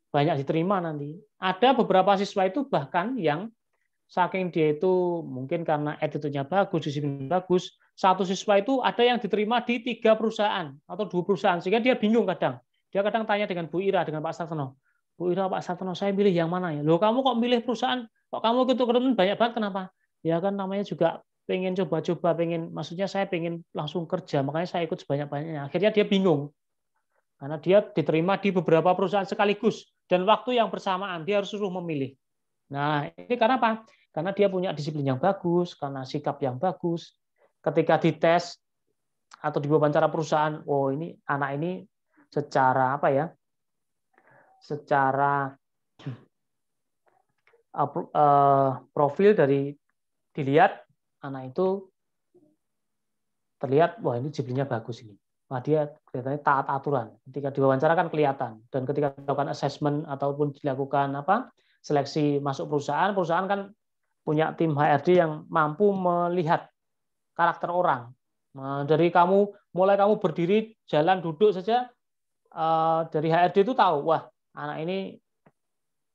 banyak diterima nanti. Ada beberapa siswa itu bahkan yang saking dia itu mungkin karena attitude-nya bagus, disiplin bagus, satu siswa itu ada yang diterima di 3 perusahaan atau 2 perusahaan, sehingga dia bingung kadang. Dia kadang tanya dengan Bu Ira, dengan Pak Sartono. Bu Ira, Pak Sartono, saya pilih yang mana ya? Loh, kamu kok milih perusahaan? Kok kamu ikut rekrutmen banyak banget, kenapa? Ya kan namanya juga pengen coba-coba, maksudnya saya pengen langsung kerja, makanya saya ikut sebanyak-banyaknya. Akhirnya dia bingung. Karena dia diterima di beberapa perusahaan sekaligus. Dan waktu yang bersamaan, dia harus suruh memilih. Nah, ini karena apa? Karena dia punya disiplin yang bagus, karena sikap yang bagus. Ketika dites atau diwawancara perusahaan, oh ini anak ini secara secara profil dari dilihat anak itu terlihat, wah ini disiplinnya bagus ini. Nah, dia kelihatannya taat aturan. Ketika diwawancara kan kelihatan. Dan ketika dilakukan assessment ataupun dilakukan seleksi masuk perusahaan kan punya tim HRD yang mampu melihat karakter orang. Nah, dari mulai kamu berdiri, jalan, duduk saja, dari HRD itu tahu, wah anak ini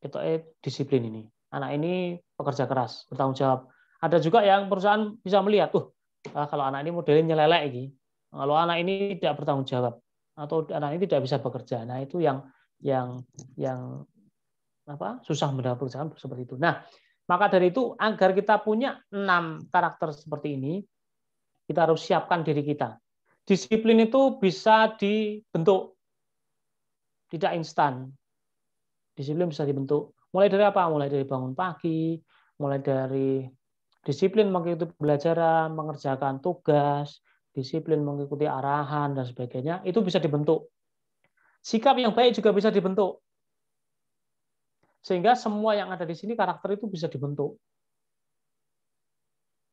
itu disiplin ini. Anak ini pekerja keras, bertanggung jawab. Ada juga yang perusahaan bisa melihat, kalau anak ini modelnya nyelelek ini. Kalau anak ini tidak bertanggung jawab atau anak ini tidak bisa bekerja, nah itu yang susah mendapat pekerjaan seperti itu. Nah, maka dari itu agar kita punya 6 karakter seperti ini, kita harus siapkan diri kita. Disiplin itu bisa dibentuk, tidak instan. Disiplin bisa dibentuk. Mulai dari apa? Mulai dari bangun pagi, mulai dari Disiplin mengikuti pembelajaran, mengerjakan tugas, disiplin mengikuti arahan, dan sebagainya, itu bisa dibentuk. Sikap yang baik juga bisa dibentuk. Sehingga semua yang ada di sini karakter itu bisa dibentuk.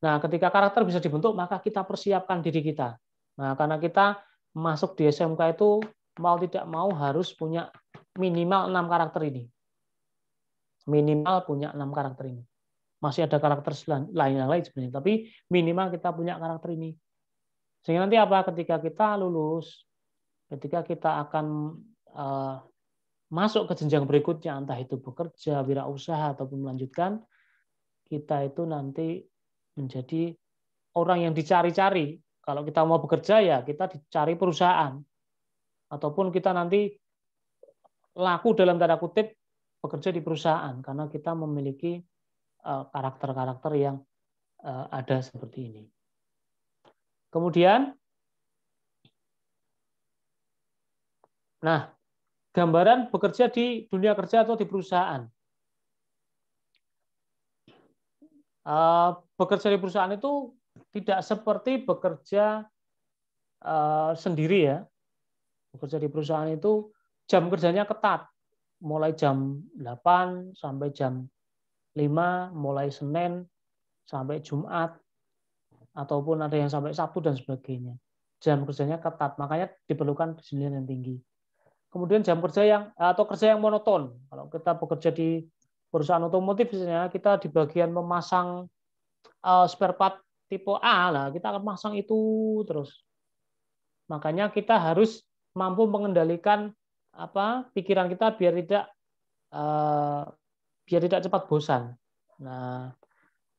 Nah, ketika karakter bisa dibentuk, maka kita persiapkan diri kita. Nah, karena kita masuk di SMK itu mau tidak mau harus punya minimal 6 karakter ini. Minimal punya 6 karakter ini. Masih ada karakter lain sebenarnya, tapi minimal kita punya karakter ini. Sehingga nanti apa? Ketika kita lulus, ketika kita akan masuk ke jenjang berikutnya, entah itu bekerja, wirausaha, ataupun melanjutkan, kita itu nanti menjadi orang yang dicari-cari. Kalau kita mau bekerja, ya kita dicari perusahaan. Ataupun kita nanti laku dalam tanda kutip bekerja di perusahaan, karena kita memiliki karakter-karakter yang ada seperti ini. Kemudian, nah, gambaran bekerja di dunia kerja atau di perusahaan. Bekerja di perusahaan itu tidak seperti bekerja sendiri ya. Bekerja di perusahaan itu jam kerjanya ketat, mulai jam 8 sampai jam 5, mulai Senin sampai Jumat, ataupun ada yang sampai Sabtu dan sebagainya. Jam kerjanya ketat, makanya diperlukan disiplin yang tinggi. Kemudian jam kerja kerja yang monoton. Kalau kita bekerja di perusahaan otomotif, misalnya kita di bagian memasang spare part tipe A, lah kita akan masang itu terus. Makanya kita harus mampu mengendalikan pikiran kita biar tidak cepat bosan. Nah,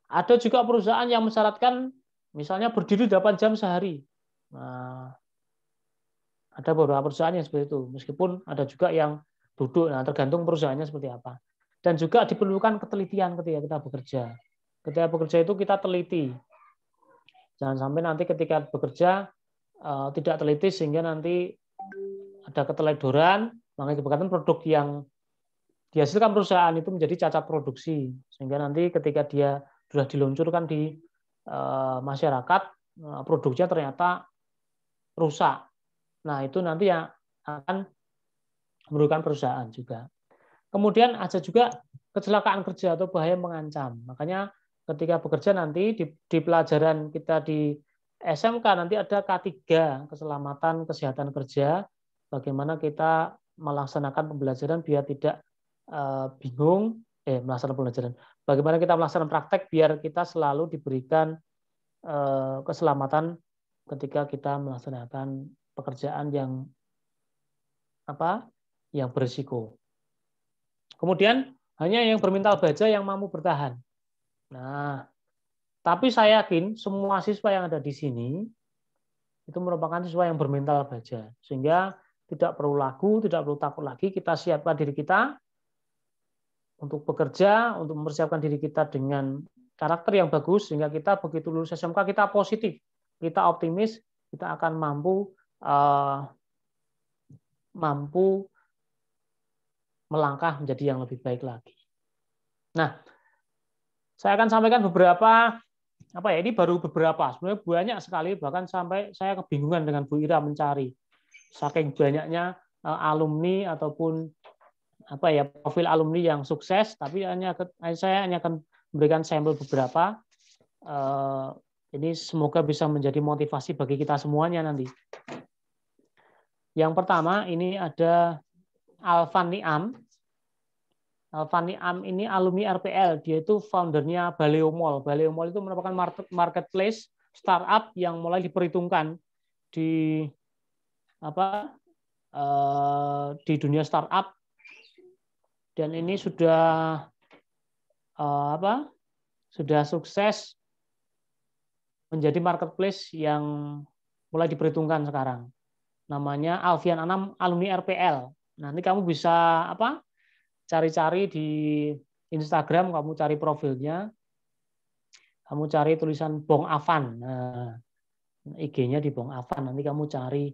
ada juga perusahaan yang mensyaratkan misalnya berdiri 8 jam sehari. Nah, ada beberapa perusahaan yang seperti itu, meskipun ada juga yang duduk. Nah, tergantung perusahaannya seperti apa. Dan juga diperlukan ketelitian ketika kita bekerja. Ketika bekerja itu kita teliti. Jangan sampai nanti ketika bekerja tidak teliti sehingga nanti ada keteledoran, maka menyebabkan produk yang dihasilkan perusahaan itu menjadi cacat produksi, sehingga nanti ketika dia sudah diluncurkan di masyarakat, produknya ternyata rusak. Nah, itu nanti yang akan merugikan perusahaan juga. Kemudian ada juga kecelakaan kerja atau bahaya mengancam. Makanya ketika bekerja nanti di pelajaran kita di SMK nanti ada K3, keselamatan kesehatan kerja, bagaimana kita melaksanakan pembelajaran biar tidak bingung, melaksanakan pembelajaran. Bagaimana kita melaksanakan praktek biar kita selalu diberikan keselamatan ketika kita melaksanakan pekerjaan yang berisiko. Kemudian hanya yang bermental baja yang mampu bertahan. Nah, tapi saya yakin semua siswa yang ada di sini itu merupakan siswa yang bermental baja, sehingga tidak perlu takut lagi. Kita siapkan diri kita untuk bekerja, untuk mempersiapkan diri kita dengan karakter yang bagus, sehingga kita begitu lulus SMK kita positif, kita optimis, kita akan mampu melangkah menjadi yang lebih baik lagi. Nah, saya akan sampaikan beberapa, ini baru beberapa, sebenarnya banyak sekali, bahkan sampai saya kebingungan dengan Bu Ira mencari. Saking banyaknya alumni ataupun profil alumni yang sukses, tapi saya hanya akan memberikan sampel beberapa. Ini semoga bisa menjadi motivasi bagi kita semuanya nanti. Yang pertama, ini ada Alvan Niam. Alvan Niam ini alumni RPL, dia itu foundernya Baleo Mall. Baleo Mall itu merupakan marketplace startup yang mulai diperhitungkan di dunia startup, dan ini sudah sukses menjadi marketplace yang mulai diperhitungkan sekarang. Namanya Alfian Anam, alumni RPL. Nanti kamu bisa cari-cari di Instagram, kamu cari profilnya, kamu cari tulisan Bong Avan. Nah, IG-nya di Bong Avan. Nanti kamu cari.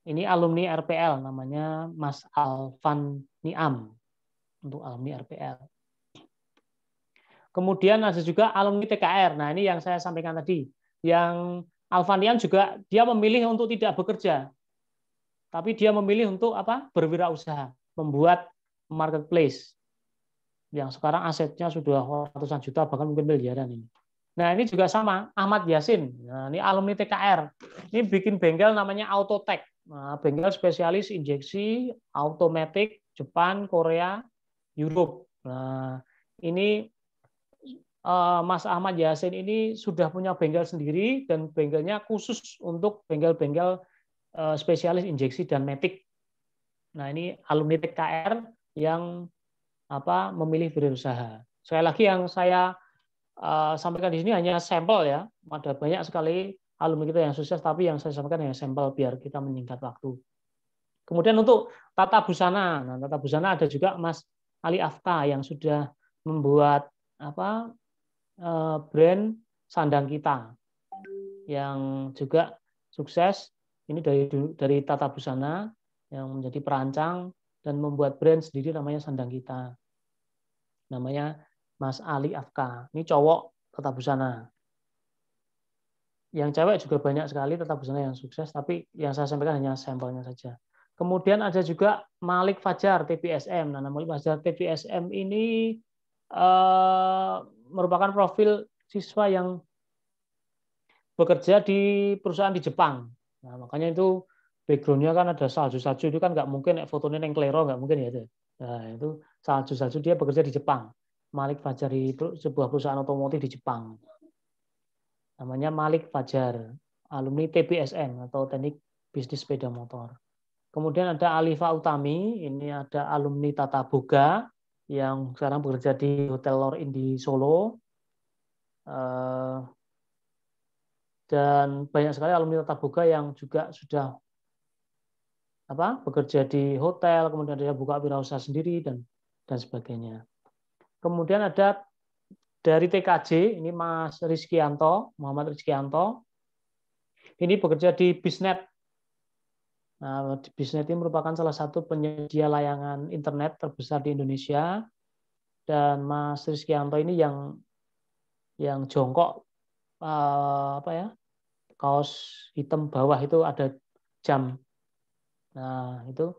Ini alumni RPL, namanya Mas Alvan Niam, untuk alumni RPL. Kemudian ada juga alumni TKR. Nah, ini yang saya sampaikan tadi. Yang Alfanian juga dia memilih untuk tidak bekerja. Tapi dia memilih untuk apa? Berwirausaha, membuat marketplace. Yang sekarang asetnya sudah ratusan juta, bahkan mungkin miliaran ini. Nah, ini juga sama, Ahmad Yasin. Nah, ini alumni TKR. Ini bikin bengkel namanya Autotech. Nah, bengkel spesialis injeksi, automatic, Jepang, Korea, Europe. Nah, ini Mas Ahmad Yasin ini sudah punya bengkel sendiri dan bengkelnya khusus untuk bengkel-bengkel spesialis injeksi dan matic. Nah, ini alumni TKR yang memilih berusaha. Sekali lagi yang saya sampaikan di sini hanya sampel ya. Ada banyak sekali alumni kita yang sukses, tapi yang saya sampaikan hanya sampel biar kita menyingkat waktu. Kemudian untuk tata busana. Nah, tata busana ada juga Mas Ali Afka yang sudah membuat brand Sandang Kita yang juga sukses. Ini dari tata busana yang menjadi perancang dan membuat brand sendiri namanya Sandang Kita. Namanya Mas Ali Afka. Ini cowok tata busana. Yang cewek juga banyak sekali tata busana yang sukses, tapi yang saya sampaikan hanya sampelnya saja. Kemudian ada juga Malik Fajar TPSM. Nah, Malik Fajar TPSM ini merupakan profil siswa yang bekerja di perusahaan di Jepang. Nah, makanya itu background-nya kan ada salju-salju, itu kan nggak mungkin fotonya yang klero, nggak mungkin ya itu. Nah, itu salju-salju, dia bekerja di Jepang. Malik Fajar itu sebuah perusahaan otomotif di Jepang. Namanya Malik Fajar, alumni TBSM atau Teknik Bisnis Sepeda Motor. Kemudian ada Alifa Utami, ini ada alumni Tata Boga yang sekarang bekerja di Hotel Lor di Solo. Dan banyak sekali alumni Tata Boga yang juga sudah bekerja di hotel, kemudian dia buka wirausaha sendiri dan sebagainya. Kemudian ada dari TKJ, ini Mas Rizkyanto, Muhammad Rizkyanto. Ini bekerja di Bisnet. Nah, Bisnet ini merupakan salah satu penyedia layanan internet terbesar di Indonesia. Dan Mas Rizkyanto ini yang jongkok kaos hitam bawah itu ada jam. Nah, itu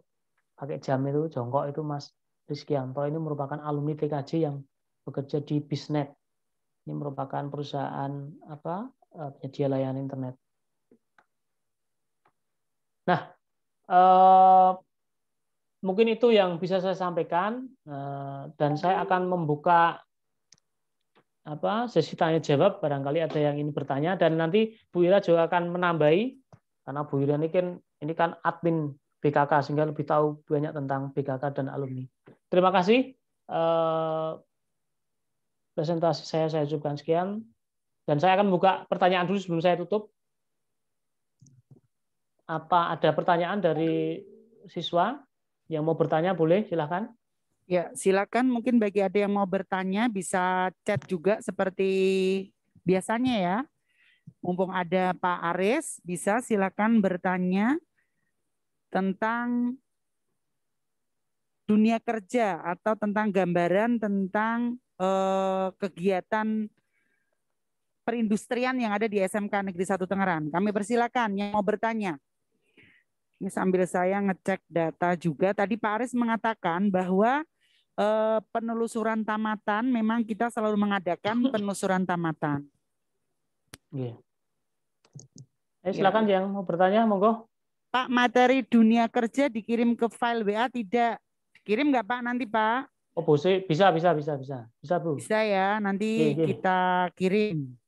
pakai jam itu jongkok itu Mas Rizkyanto ini merupakan alumni TKJ yang bekerja di Bisnet. Ini merupakan perusahaan penyedia layanan internet. Nah, mungkin itu yang bisa saya sampaikan dan saya akan membuka sesi tanya jawab, barangkali ada yang ingin bertanya, dan nanti Bu Ira juga akan menambahi karena Bu Ira ini kan admin BKK sehingga lebih tahu banyak tentang BKK dan alumni. Terima kasih. Presentasi saya cukupkan sekian dan saya akan buka pertanyaan dulu sebelum saya tutup. Apa ada pertanyaan dari siswa yang mau bertanya? Boleh, silakan. Ya, silakan. Mungkin bagi ada yang mau bertanya bisa chat juga seperti biasanya ya. Mumpung ada Pak Aris, bisa silakan bertanya tentang dunia kerja atau tentang gambaran tentang kegiatan perindustrian yang ada di SMK Negeri 1 Tangerang. Kami persilakan yang mau bertanya. Ini sambil saya ngecek data juga. Tadi Pak Aris mengatakan bahwa penelusuran tamatan, memang kita selalu mengadakan penelusuran tamatan. Yeah. Silakan yang mau bertanya, monggo. Pak, materi dunia kerja dikirim ke file WA tidak? Kirim nggak Pak nanti Pak? Oh, bisa Bu. Bisa ya, nanti kita kirim.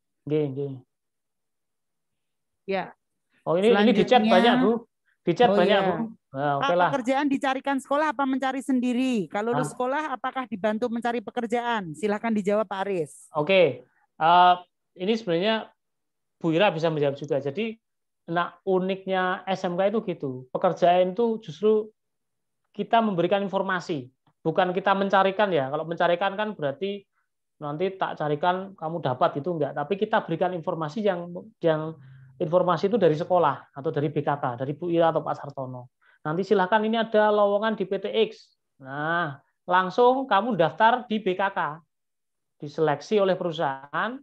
Ya. Oh, ini di chat banyak Bu. Di chat banyak Bu. Nah, Pak, pekerjaan dicarikan sekolah apa mencari sendiri? Kalau lulus sekolah, apakah dibantu mencari pekerjaan? Silahkan dijawab Pak Aris. Oke. Ini sebenarnya Bu Ira bisa menjawab juga. Jadi, uniknya SMK itu gitu. Pekerjaan itu justru kita memberikan informasi. Bukan kita mencarikan ya. Kalau mencarikan kan berarti nanti tak carikan kamu dapat, itu enggak. Tapi kita berikan informasi yang informasi itu dari sekolah atau dari BKK, dari Bu Ira atau Pak Sartono. Nanti silahkan ini ada lowongan di PTX. Nah, langsung kamu daftar di BKK. diseleksi oleh perusahaan,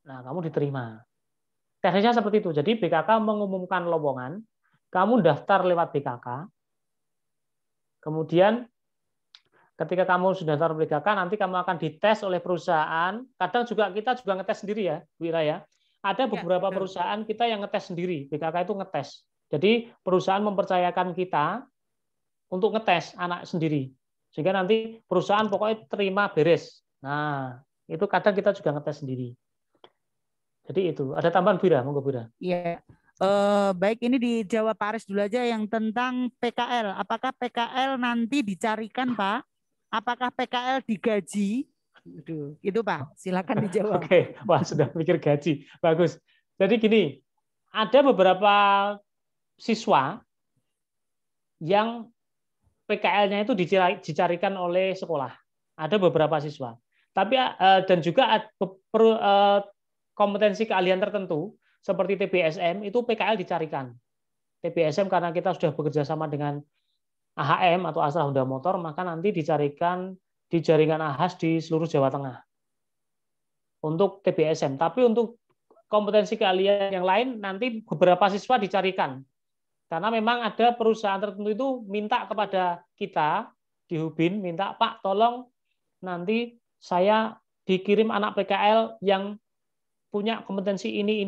nah kamu diterima. Teknisnya seperti itu. Jadi BKK mengumumkan lowongan, kamu daftar lewat BKK, kemudian ketika kamu sudah daftar BKK, nanti kamu akan dites oleh perusahaan. Kadang juga kita juga ngetes sendiri ya, Wira ya. Ada beberapa perusahaan kita yang ngetes sendiri. BKK itu ngetes. Jadi perusahaan mempercayakan kita untuk ngetes anak sendiri. Sehingga nanti perusahaan pokoknya terima beres. Nah, itu kadang kita juga ngetes sendiri. Jadi itu. Ada tambahan Bira, monggo Bira. Iya. Baik, ini dijawab Pak Aris dulu aja yang tentang PKL. Apakah PKL nanti dicarikan, Pak? Apakah PKL digaji? Itu Pak, silakan dijawab. Oke, wah sudah mikir gaji. Bagus. Jadi gini, ada beberapa siswa yang PKL-nya itu dicarikan oleh sekolah. Ada beberapa siswa. Tapi dan juga kompetensi keahlian tertentu seperti TBSM itu PKL dicarikan. TBSM karena kita sudah bekerja sama dengan AHM atau Astra Honda Motor, maka nanti dicarikan di jaringan AHAS di seluruh Jawa Tengah untuk TBSM. Tapi untuk kompetensi keahlian yang lain nanti beberapa siswa dicarikan. Karena memang ada perusahaan tertentu itu minta kepada kita di Hubin, minta Pak tolong nanti saya dikirim anak PKL yang punya kompetensi ini.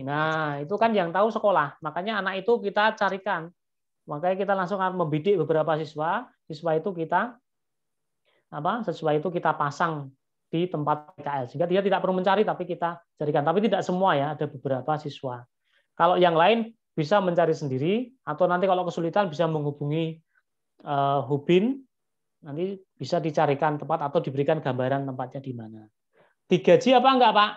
Nah itu kan yang tahu sekolah, makanya anak itu kita carikan. Makanya kita langsung akan membidik beberapa siswa itu kita pasang di tempat PKL sehingga dia tidak perlu mencari tapi kita carikan. Tapi tidak semua ya, ada beberapa siswa. Kalau yang lain bisa mencari sendiri atau nanti kalau kesulitan bisa menghubungi Hubin, nanti bisa dicarikan tempat atau diberikan gambaran tempatnya di mana. Digaji apa enggak, Pak?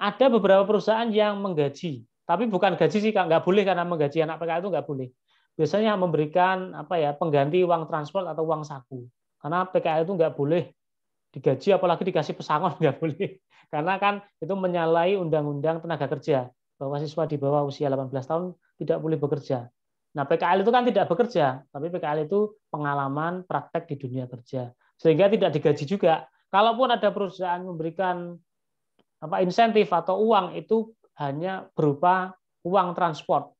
Ada beberapa perusahaan yang menggaji, tapi bukan gaji sih, nggak boleh karena menggaji anak PKL itu nggak boleh. Biasanya memberikan pengganti uang transport atau uang saku. Karena PKL itu nggak boleh digaji, apalagi dikasih pesangon nggak boleh. Karena kan itu menyalahi Undang-Undang Tenaga Kerja bahwa siswa di bawah usia 18 tahun tidak boleh bekerja. Nah, PKL itu kan tidak bekerja, tapi PKL itu pengalaman praktek di dunia kerja. Sehingga tidak digaji juga. Kalaupun ada perusahaan memberikan insentif atau uang, itu hanya berupa uang transport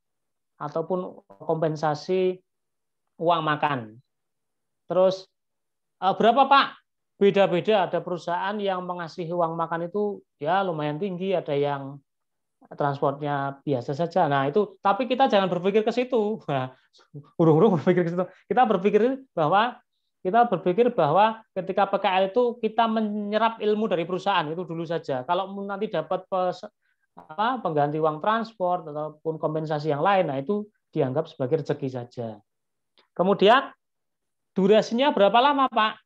ataupun kompensasi uang makan. Terus berapa Pak? Beda-beda. Ada perusahaan yang mengasih uang makan itu ya lumayan tinggi, ada yang transportnya biasa saja. Nah itu, tapi kita jangan berpikir ke situ. Urung-urung berpikir ke situ. Kita berpikir bahwa ketika PKL itu kita menyerap ilmu dari perusahaan itu dulu saja. Kalau nanti dapat pengganti uang transport ataupun kompensasi yang lain, nah itu dianggap sebagai rezeki saja. Kemudian durasinya berapa lama, Pak?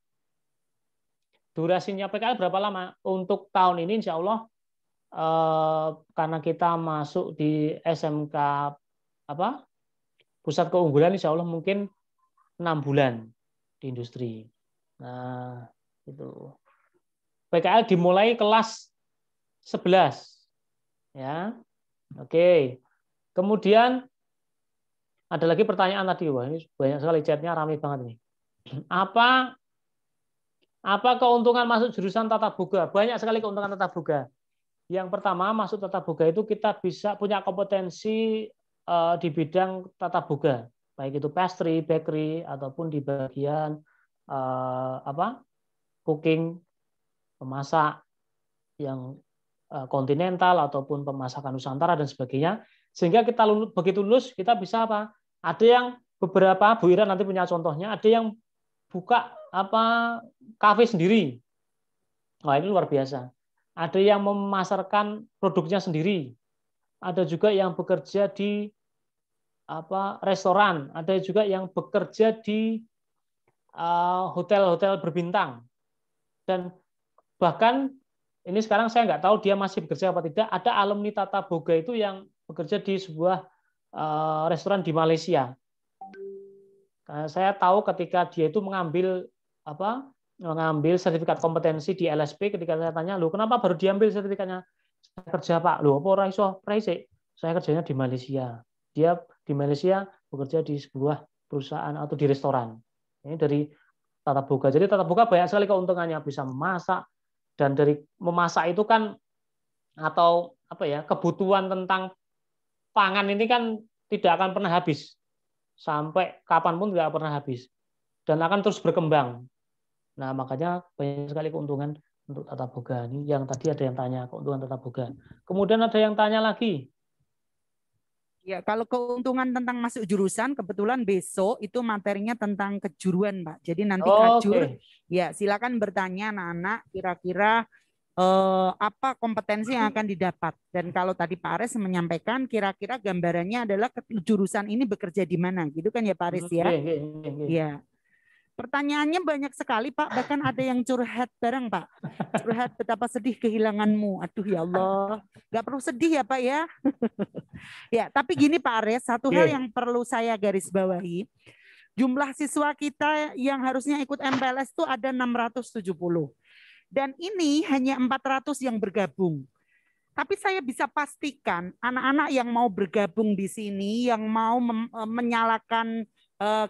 Durasinya PKL berapa lama? Untuk tahun ini insya Allah karena kita masuk di SMK pusat keunggulan, insya Allah mungkin 6 bulan di industri. Nah, itu. PKL dimulai kelas 11. Ya. Oke. Kemudian ada lagi pertanyaan tadi, wah ini banyak sekali chatnya, ramai banget ini. Apa keuntungan masuk jurusan tata boga? Banyak sekali keuntungan tata boga. Yang pertama, masuk tata boga itu kita bisa punya kompetensi di bidang tata boga, baik itu pastry, bakery, ataupun di bagian cooking, pemasak yang kontinental ataupun pemasakan Nusantara dan sebagainya. Sehingga kita begitu lulus kita bisa apa? Ada yang beberapa, Bu Ira nanti punya contohnya, ada yang buka kafe sendiri. Wah, ini luar biasa. Ada yang memasarkan produknya sendiri. Ada juga yang bekerja di restoran. Ada juga yang bekerja di hotel-hotel berbintang. Dan bahkan ini sekarang saya nggak tahu dia masih bekerja apa tidak. Ada alumni Tata Boga itu yang bekerja di sebuah restoran di Malaysia. Saya tahu ketika dia itu mengambil sertifikat kompetensi di LSP, ketika saya tanya, "Loh, kenapa baru diambil sertifikatnya?" "Saya kerja, Pak." "Loh, apa ora iso?" "Saya kerjanya di Malaysia." Dia di Malaysia bekerja di sebuah perusahaan atau di restoran. Ini dari Tata Boga. Jadi Tata Boga banyak sekali keuntungannya, bisa memasak, Dan dari memasak itu kan atau apa ya, kebutuhan tentang pangan ini kan tidak akan pernah habis. Sampai kapanpun tidak pernah habis. Dan akan terus berkembang. Nah, makanya banyak sekali keuntungan untuk tata boga. Ini yang tadi ada yang tanya keuntungan tata boga. Kemudian ada yang tanya lagi. Ya, kalau keuntungan tentang masuk jurusan, kebetulan besok itu materinya tentang kejuruan, Pak. Jadi nanti kajur, ya silakan bertanya anak-anak kira-kira apa kompetensi yang akan didapat. Dan kalau tadi Pak Aris menyampaikan, kira-kira gambarannya adalah jurusan ini bekerja di mana, gitu kan ya Pak Aris ya? Iya. Pertanyaannya banyak sekali Pak, bahkan ada yang curhat bareng Pak. Curhat betapa sedih kehilanganmu. Aduh ya Allah, nggak perlu sedih ya Pak ya. Ya, tapi gini Pak Ares, satu hal yang perlu saya garis bawahi. Jumlah siswa kita yang harusnya ikut MPLS itu ada 670. Dan ini hanya 400 yang bergabung. Tapi saya bisa pastikan anak-anak yang mau bergabung di sini, yang mau menyalakan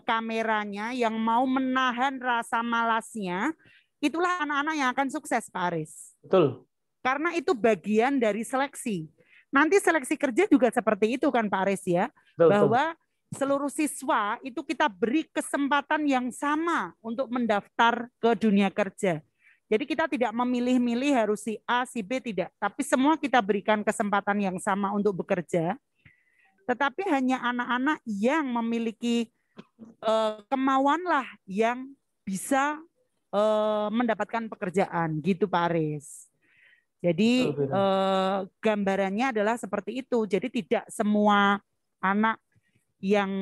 kameranya, yang mau menahan rasa malasnya, itulah anak-anak yang akan sukses, Pak Aris. Betul. Karena itu bagian dari seleksi. Nanti seleksi kerja juga seperti itu kan Pak Aris ya, betul, bahwa seluruh siswa itu kita beri kesempatan yang sama untuk mendaftar ke dunia kerja. Jadi kita tidak memilih-milih harus si A, si B, tidak. Tapi semua kita berikan kesempatan yang sama untuk bekerja. Tetapi hanya anak-anak yang memiliki kemauanlah yang bisa mendapatkan pekerjaan, gitu Pak Aris. Jadi gambarannya adalah seperti itu. Jadi tidak semua anak yang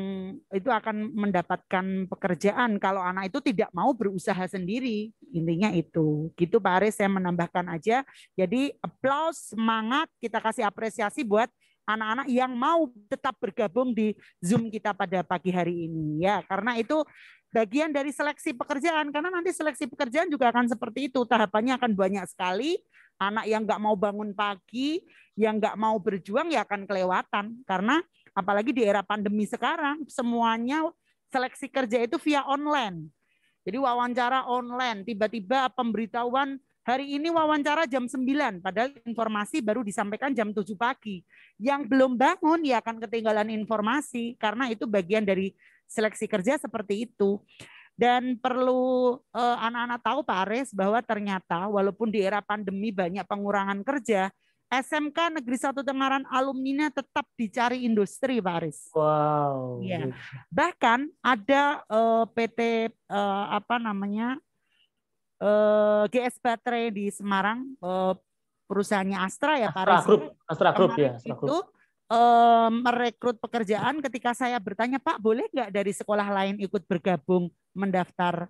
itu akan mendapatkan pekerjaan kalau anak itu tidak mau berusaha sendiri. Intinya itu. Gitu Pak Aris, saya menambahkan aja. Jadi applause, semangat, kita kasih apresiasi buat anak-anak yang mau tetap bergabung di Zoom kita pada pagi hari ini ya, karena itu bagian dari seleksi pekerjaan, karena nanti seleksi pekerjaan juga akan seperti itu, tahapannya akan banyak sekali. Anak yang nggak mau bangun pagi, yang nggak mau berjuang ya akan kelewatan, karena apalagi di era pandemi sekarang semuanya seleksi kerja itu via online. Jadi wawancara online, tiba-tiba pemberitahuan hari ini wawancara jam 9, padahal informasi baru disampaikan jam 7 pagi. Yang belum bangun ya akan ketinggalan informasi, karena itu bagian dari seleksi kerja seperti itu. Dan perlu anak-anak tahu Pak Aris bahwa ternyata walaupun di era pandemi banyak pengurangan kerja, SMK Negeri 1 Tengaran alumninya tetap dicari industri Pak Aris. Wow. Ya. Bahkan ada PT apa namanya? GS Baterai di Semarang, perusahaannya Astra ya Pak Aris. Astra Group ya. Astra Group. Itu merekrut pekerjaan. Ketika saya bertanya, Pak boleh nggak dari sekolah lain ikut bergabung mendaftar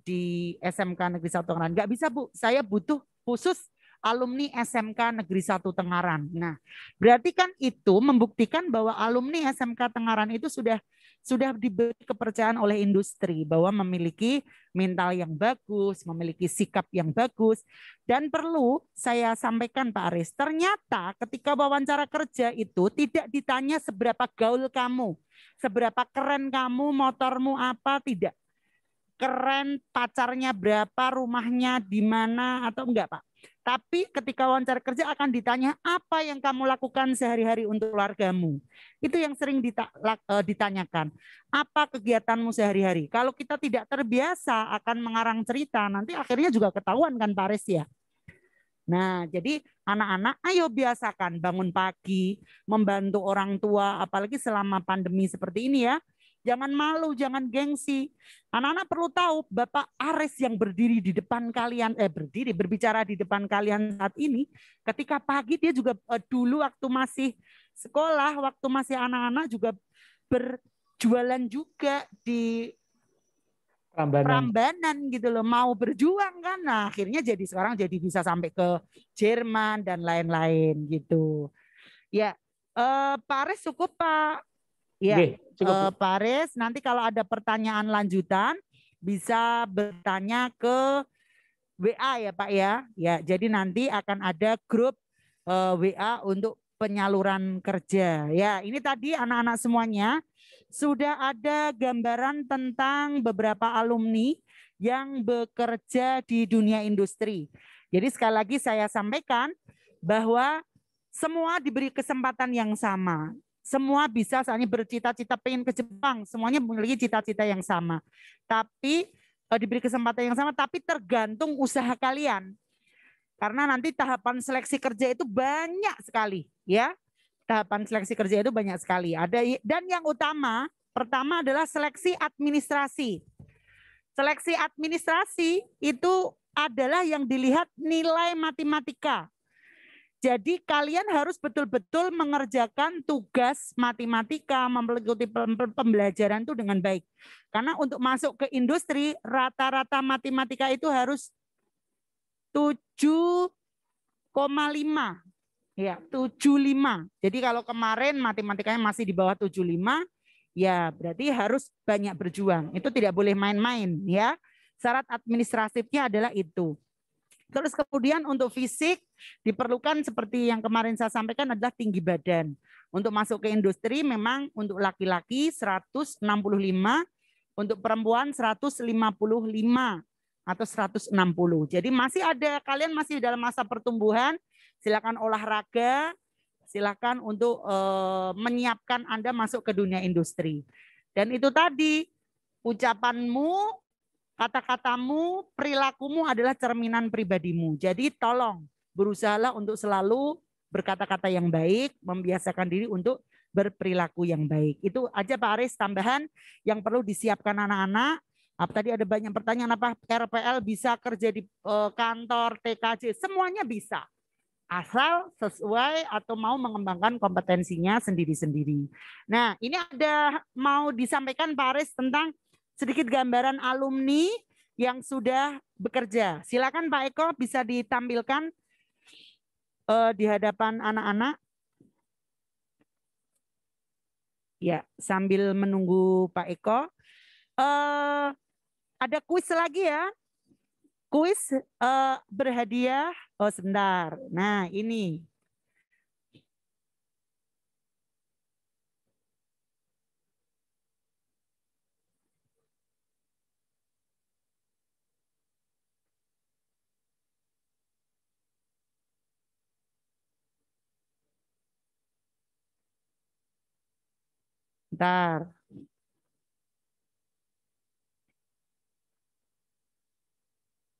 di SMK Negeri 1 Tengaran? Nggak bisa Bu, saya butuh khusus alumni SMK Negeri 1 Tengaran. Nah, berarti kan itu membuktikan bahwa alumni SMK Tengaran itu sudah diberi kepercayaan oleh industri bahwa memiliki mental yang bagus, memiliki sikap yang bagus. Dan perlu saya sampaikan Pak Aris, ternyata ketika wawancara kerja itu tidak ditanya seberapa gaul kamu, seberapa keren kamu, motormu apa, tidak. Keren, pacarnya berapa, rumahnya di mana atau enggak Pak. Tapi ketika wawancara kerja akan ditanya apa yang kamu lakukan sehari-hari untuk keluargamu. Itu yang sering ditanyakan. Apa kegiatanmu sehari-hari? Kalau kita tidak terbiasa akan mengarang cerita, nanti akhirnya juga ketahuan kan Pak Aris ya. Nah, jadi anak-anak ayo biasakan bangun pagi, membantu orang tua, apalagi selama pandemi seperti ini ya. Jangan malu, jangan gengsi. Anak-anak perlu tahu Bapak Aris yang berdiri di depan kalian, berbicara di depan kalian saat ini, ketika pagi dia juga dulu waktu masih sekolah, waktu masih anak-anak juga berjualan juga di Prambanan gitu loh, mau berjuang kan. Nah, akhirnya sekarang jadi bisa sampai ke Jerman dan lain-lain gitu. Ya, Pak Aris cukup Pak. Ya, Pak Aris, nanti kalau ada pertanyaan lanjutan bisa bertanya ke WA ya Pak ya. Ya, jadi nanti akan ada grup WA untuk penyaluran kerja. Ya, ini tadi anak-anak semuanya sudah ada gambaran tentang beberapa alumni yang bekerja di dunia industri. Jadi sekali lagi saya sampaikan bahwa semua diberi kesempatan yang sama. Semua bisa soalnya bercita-cita pengen ke Jepang, semuanya memiliki cita-cita yang sama. Tapi diberi kesempatan yang sama, tapi tergantung usaha kalian. Karena nanti tahapan seleksi kerja itu banyak sekali, ya. Tahapan seleksi kerja itu banyak sekali. Dan yang utama, pertama adalah seleksi administrasi. Seleksi administrasi itu adalah yang dilihat nilai matematika. Jadi kalian harus betul-betul mengerjakan tugas matematika, mengikuti pembelajaran itu dengan baik. Karena untuk masuk ke industri, rata-rata matematika itu harus 7,5. Ya, 75. Jadi kalau kemarin matematikanya masih di bawah 75, ya berarti harus banyak berjuang. Itu tidak boleh main-main, ya. Syarat administratifnya adalah itu. Terus kemudian untuk fisik diperlukan seperti yang kemarin saya sampaikan adalah tinggi badan. Untuk masuk ke industri memang untuk laki-laki 165, untuk perempuan 155 atau 160. Jadi masih ada, kalian masih dalam masa pertumbuhan, silakan olahraga, silakan untuk menyiapkan Anda masuk ke dunia industri. Dan itu tadi, ucapanmu, kata-katamu, perilakumu adalah cerminan pribadimu. Jadi tolong berusahalah untuk selalu berkata-kata yang baik, membiasakan diri untuk berperilaku yang baik. Itu aja Pak Aris tambahan yang perlu disiapkan anak-anak. Tadi ada banyak pertanyaan, apa RPL bisa kerja di kantor, TKJ, semuanya bisa. Asal sesuai atau mau mengembangkan kompetensinya sendiri-sendiri. Nah ini ada mau disampaikan Pak Aris tentang sedikit gambaran alumni yang sudah bekerja. Silakan Pak Eko bisa ditampilkan di hadapan anak-anak. Ya, sambil menunggu Pak Eko. Ada kuis lagi ya. Kuis berhadiah. Oh sebentar. Nah ini. Bentar.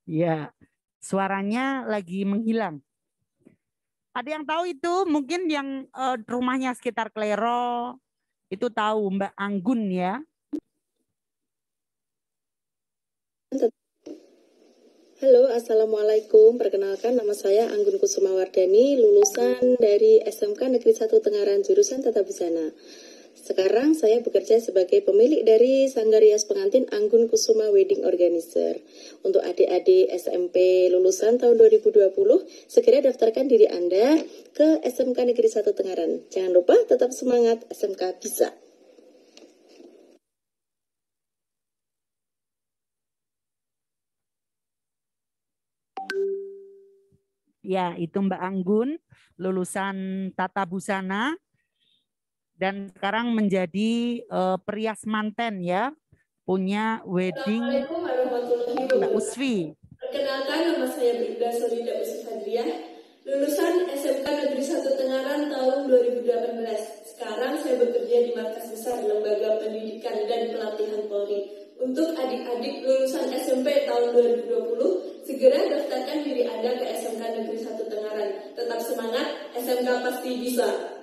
Ya, suaranya lagi menghilang. Ada yang tahu itu? Mungkin yang rumahnya sekitar Klero itu tahu Mbak Anggun ya. Halo, Assalamualaikum. Perkenalkan nama saya Anggun Kusuma Wardani, lulusan dari SMK Negeri 1 Tengaran, jurusan Tata Busana. Sekarang saya bekerja sebagai pemilik dari Sanggar Rias Pengantin Anggun Kusuma Wedding Organizer. Untuk adik-adik SMP lulusan tahun 2020, segera daftarkan diri Anda ke SMK Negeri 1 Tengaran. Jangan lupa tetap semangat, SMK bisa. Ya, itu Mbak Anggun, lulusan Tata Busana. Dan sekarang menjadi perias manten ya, punya wedding Mbak Usfi. Perkenalkan nama saya Bribda Solida Usfi Hadriah, lulusan SMK Negeri 1 Tengaran tahun 2018. Sekarang saya bekerja di Markas Besar Lembaga Pendidikan dan Pelatihan Polri. Untuk adik-adik lulusan SMP tahun 2020, segera daftarkan diri Anda ke SMK Negeri 1 Tengaran. Tetap semangat, SMK pasti bisa.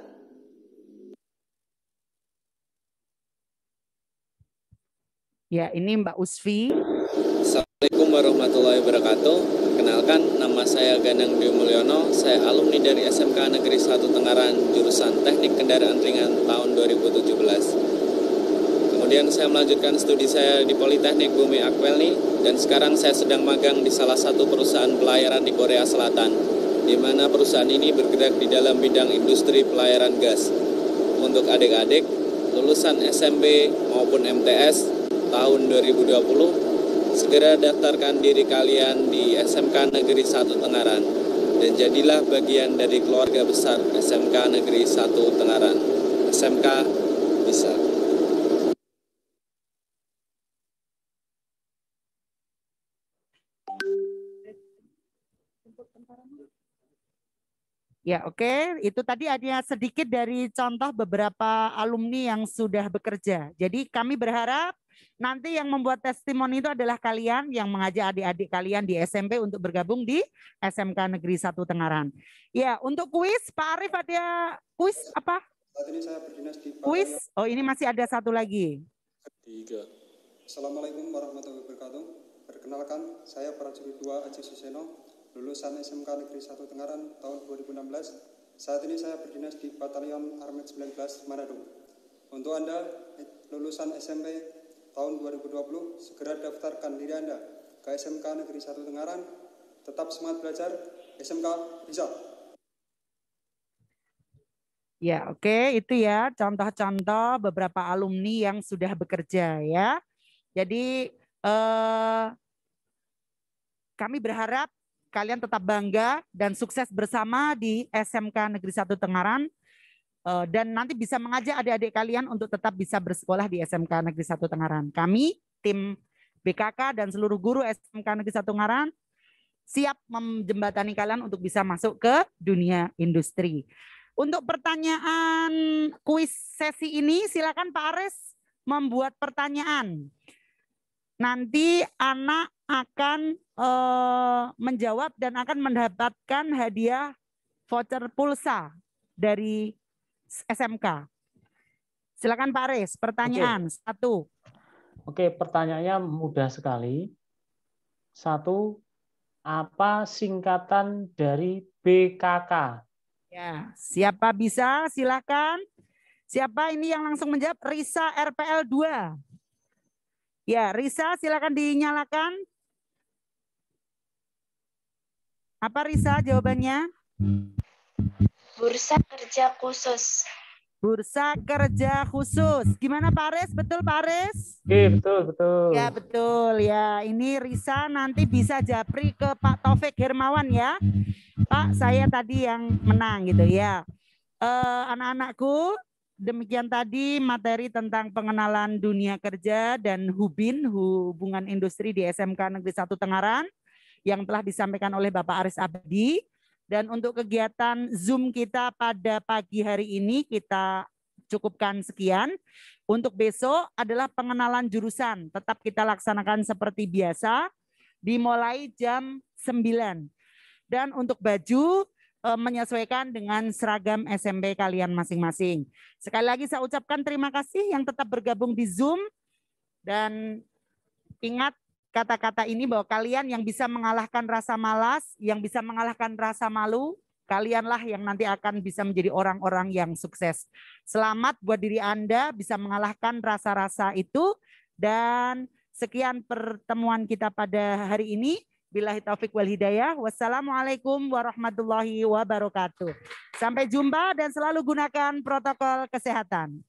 Ya, ini Mbak Usfi. Assalamualaikum warahmatullahi wabarakatuh. Kenalkan, nama saya Ganang Dwi Mulyono. Saya alumni dari SMK Negeri 1 Tengaran, jurusan Teknik Kendaraan Ringan tahun 2017. Kemudian saya melanjutkan studi saya di Politeknik Bumi Akwelni, dan sekarang saya sedang magang di salah satu perusahaan pelayaran di Korea Selatan, di mana perusahaan ini bergerak di dalam bidang industri pelayaran gas. Untuk adik-adik lulusan SMP maupun MTS tahun 2020, segera daftarkan diri kalian di SMK Negeri 1 Tengaran dan jadilah bagian dari keluarga besar SMK Negeri 1 Tengaran. SMK bisa. Ya, oke. Itu tadi ada sedikit dari contoh beberapa alumni yang sudah bekerja. Jadi kami berharap nanti yang membuat testimoni itu adalah kalian yang mengajak adik-adik kalian di SMP untuk bergabung di SMK Negeri 1 Tengaran. Ya, untuk kuis, Pak Arif ada kuis apa? Saat ini saya berdinas di kuis. Oh, ini masih ada satu lagi. 3. Assalamualaikum warahmatullahi wabarakatuh. Perkenalkan, saya Prajurit 2 Aji Suseno, lulusan SMK Negeri 1 Tengaran tahun 2016. Saat ini saya berdinas di Batalion Armet 19 Manado. Untuk Anda, lulusan SMP tahun 2020, segera daftarkan diri Anda ke SMK Negeri 1 Tengaran. Tetap semangat belajar, SMK bisa. Ya, oke, itu ya contoh-contoh beberapa alumni yang sudah bekerja ya. Jadi kami berharap kalian tetap bangga dan sukses bersama di SMK Negeri 1 Tengaran dan nanti bisa mengajak adik-adik kalian untuk tetap bisa bersekolah di SMK Negeri 1 Tengaran. Kami tim BKK dan seluruh guru SMK Negeri 1 Tengaran siap menjembatani kalian untuk bisa masuk ke dunia industri. Untuk pertanyaan kuis sesi ini silakan Pak Aris membuat pertanyaan. Nanti anak akan menjawab dan akan mendapatkan hadiah voucher pulsa dari SMK. Silakan Pak Aris, pertanyaan. Satu. Oke, pertanyaannya mudah sekali. 1, apa singkatan dari BKK? Ya, siapa bisa silakan. Siapa ini yang langsung menjawab? Risa RPL 2. Ya, Risa silakan dinyalakan. Apa Risa jawabannya? Bursa kerja khusus. Bursa kerja khusus. Gimana Pak Aris? Betul Pak Aris? Oke, betul. Ya, betul ya. Ini Risa nanti bisa japri ke Pak Taufik Hermawan ya. Pak, saya tadi yang menang gitu ya. Anak-anakku, demikian tadi materi tentang pengenalan dunia kerja dan HUBIN, hubungan industri di SMK Negeri 1 Tengaran yang telah disampaikan oleh Bapak Aris Abadi. Dan untuk kegiatan Zoom kita pada pagi hari ini kita cukupkan sekian. Untuk besok adalah pengenalan jurusan. Tetap kita laksanakan seperti biasa dimulai jam 9. Dan untuk baju menyesuaikan dengan seragam SMP kalian masing-masing. Sekali lagi saya ucapkan terima kasih yang tetap bergabung di Zoom. Dan ingat kata-kata ini bahwa kalian yang bisa mengalahkan rasa malas, yang bisa mengalahkan rasa malu, kalianlah yang nanti akan bisa menjadi orang-orang yang sukses. Selamat buat diri Anda bisa mengalahkan rasa-rasa itu. Dan sekian pertemuan kita pada hari ini. Billahi taufik wal hidayah. Wassalamualaikum warahmatullahi wabarakatuh. Sampai jumpa dan selalu gunakan protokol kesehatan.